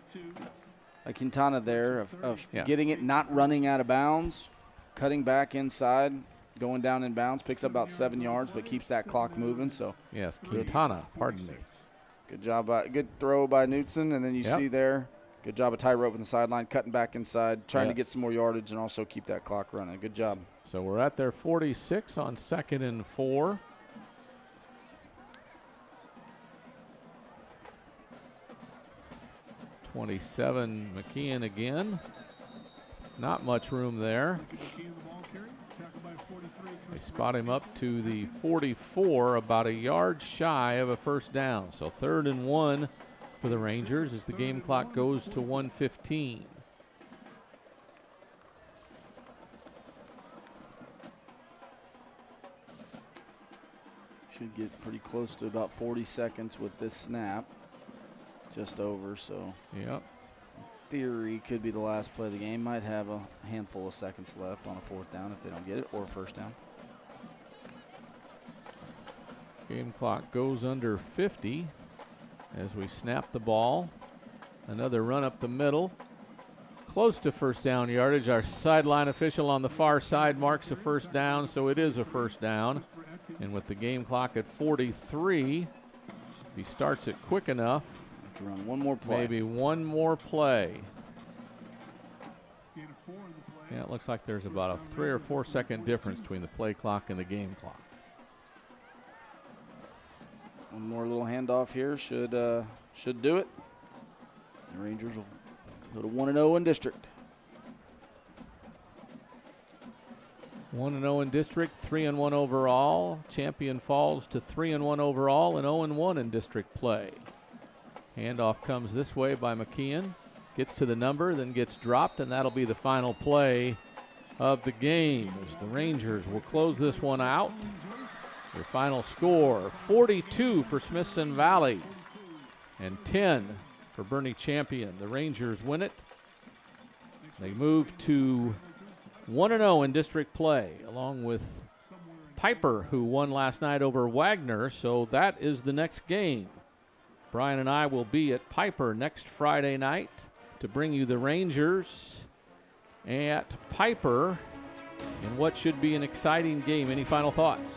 by Quintana there of getting it, not running out of bounds, cutting back inside, going down in bounds, picks up about 7 yards, but keeps that clock moving. So yes, Quintana, pardon me. Good job, good throw by Knutson, and then you see there, good job of tie rope in the sideline, cutting back inside, trying to get some more yardage and also keep that clock running. Good job. So we're at their 46 on 2nd and 4. (27) McKeon again. Not much room there. They spot him up to the 44, about a yard shy of a first down. So 3rd and 1 for the Rangers as the game clock goes to 1:15. Should get pretty close to about 40 seconds with this snap. Just over, so. Yep. Theory could be the last play of the game. Might have a handful of seconds left on a 4th down if they don't get it, or a first down. Game clock goes under 50 as we snap the ball. Another run up the middle. Close to first down yardage. Our sideline official on the far side marks a first down, so it is a first down. And with the game clock at 43, if he starts it quick enough, to run one more play. Maybe one more play. Yeah, it looks like there's about a 3 or 4 second difference between the play clock and the game clock. One more little handoff here should do it. The Rangers will go to 1-0 in district. 1-0 in district, 3-1 overall. Champion falls to 3-1 overall and 0-1 in district play. Handoff comes this way by McKeon. Gets to the number, then gets dropped, and that'll be the final play of the game as the Rangers will close this one out. Their final score, 42 for Smithson Valley and 10 for Boerne Champion. The Rangers win it. They move to 1-0 in district play, along with Piper, who won last night over Wagner, so that is the next game. Brian and I will be at Piper next Friday night to bring you the Rangers at Piper in what should be an exciting game. Any final thoughts?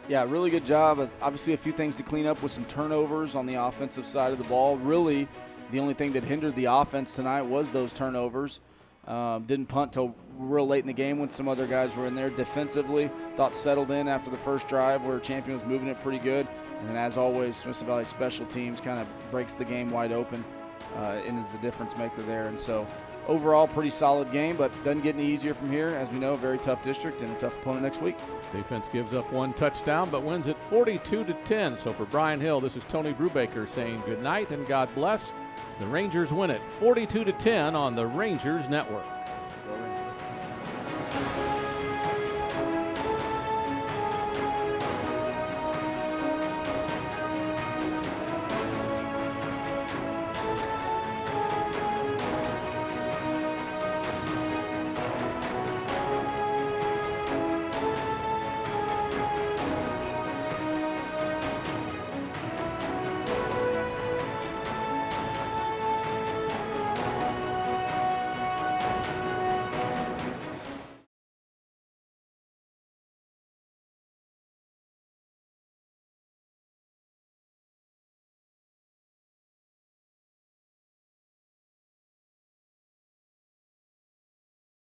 Yeah, really good job. Obviously a few things to clean up with some turnovers on the offensive side of the ball. Really, the only thing that hindered the offense tonight was those turnovers. Didn't punt till real late in the game when some other guys were in there. Defensively, thought settled in after the first drive where Champion was moving it pretty good. And then, as always, Smithson Valley special teams kind of breaks the game wide open and is the difference maker there. And so, overall, pretty solid game, but doesn't get any easier from here. As we know, very tough district and a tough opponent next week. Defense gives up one touchdown, but wins it 42-10. So for Brian Hill, this is Tony Brubaker saying good night and God bless. The Rangers win it 42-10 on the Rangers Network.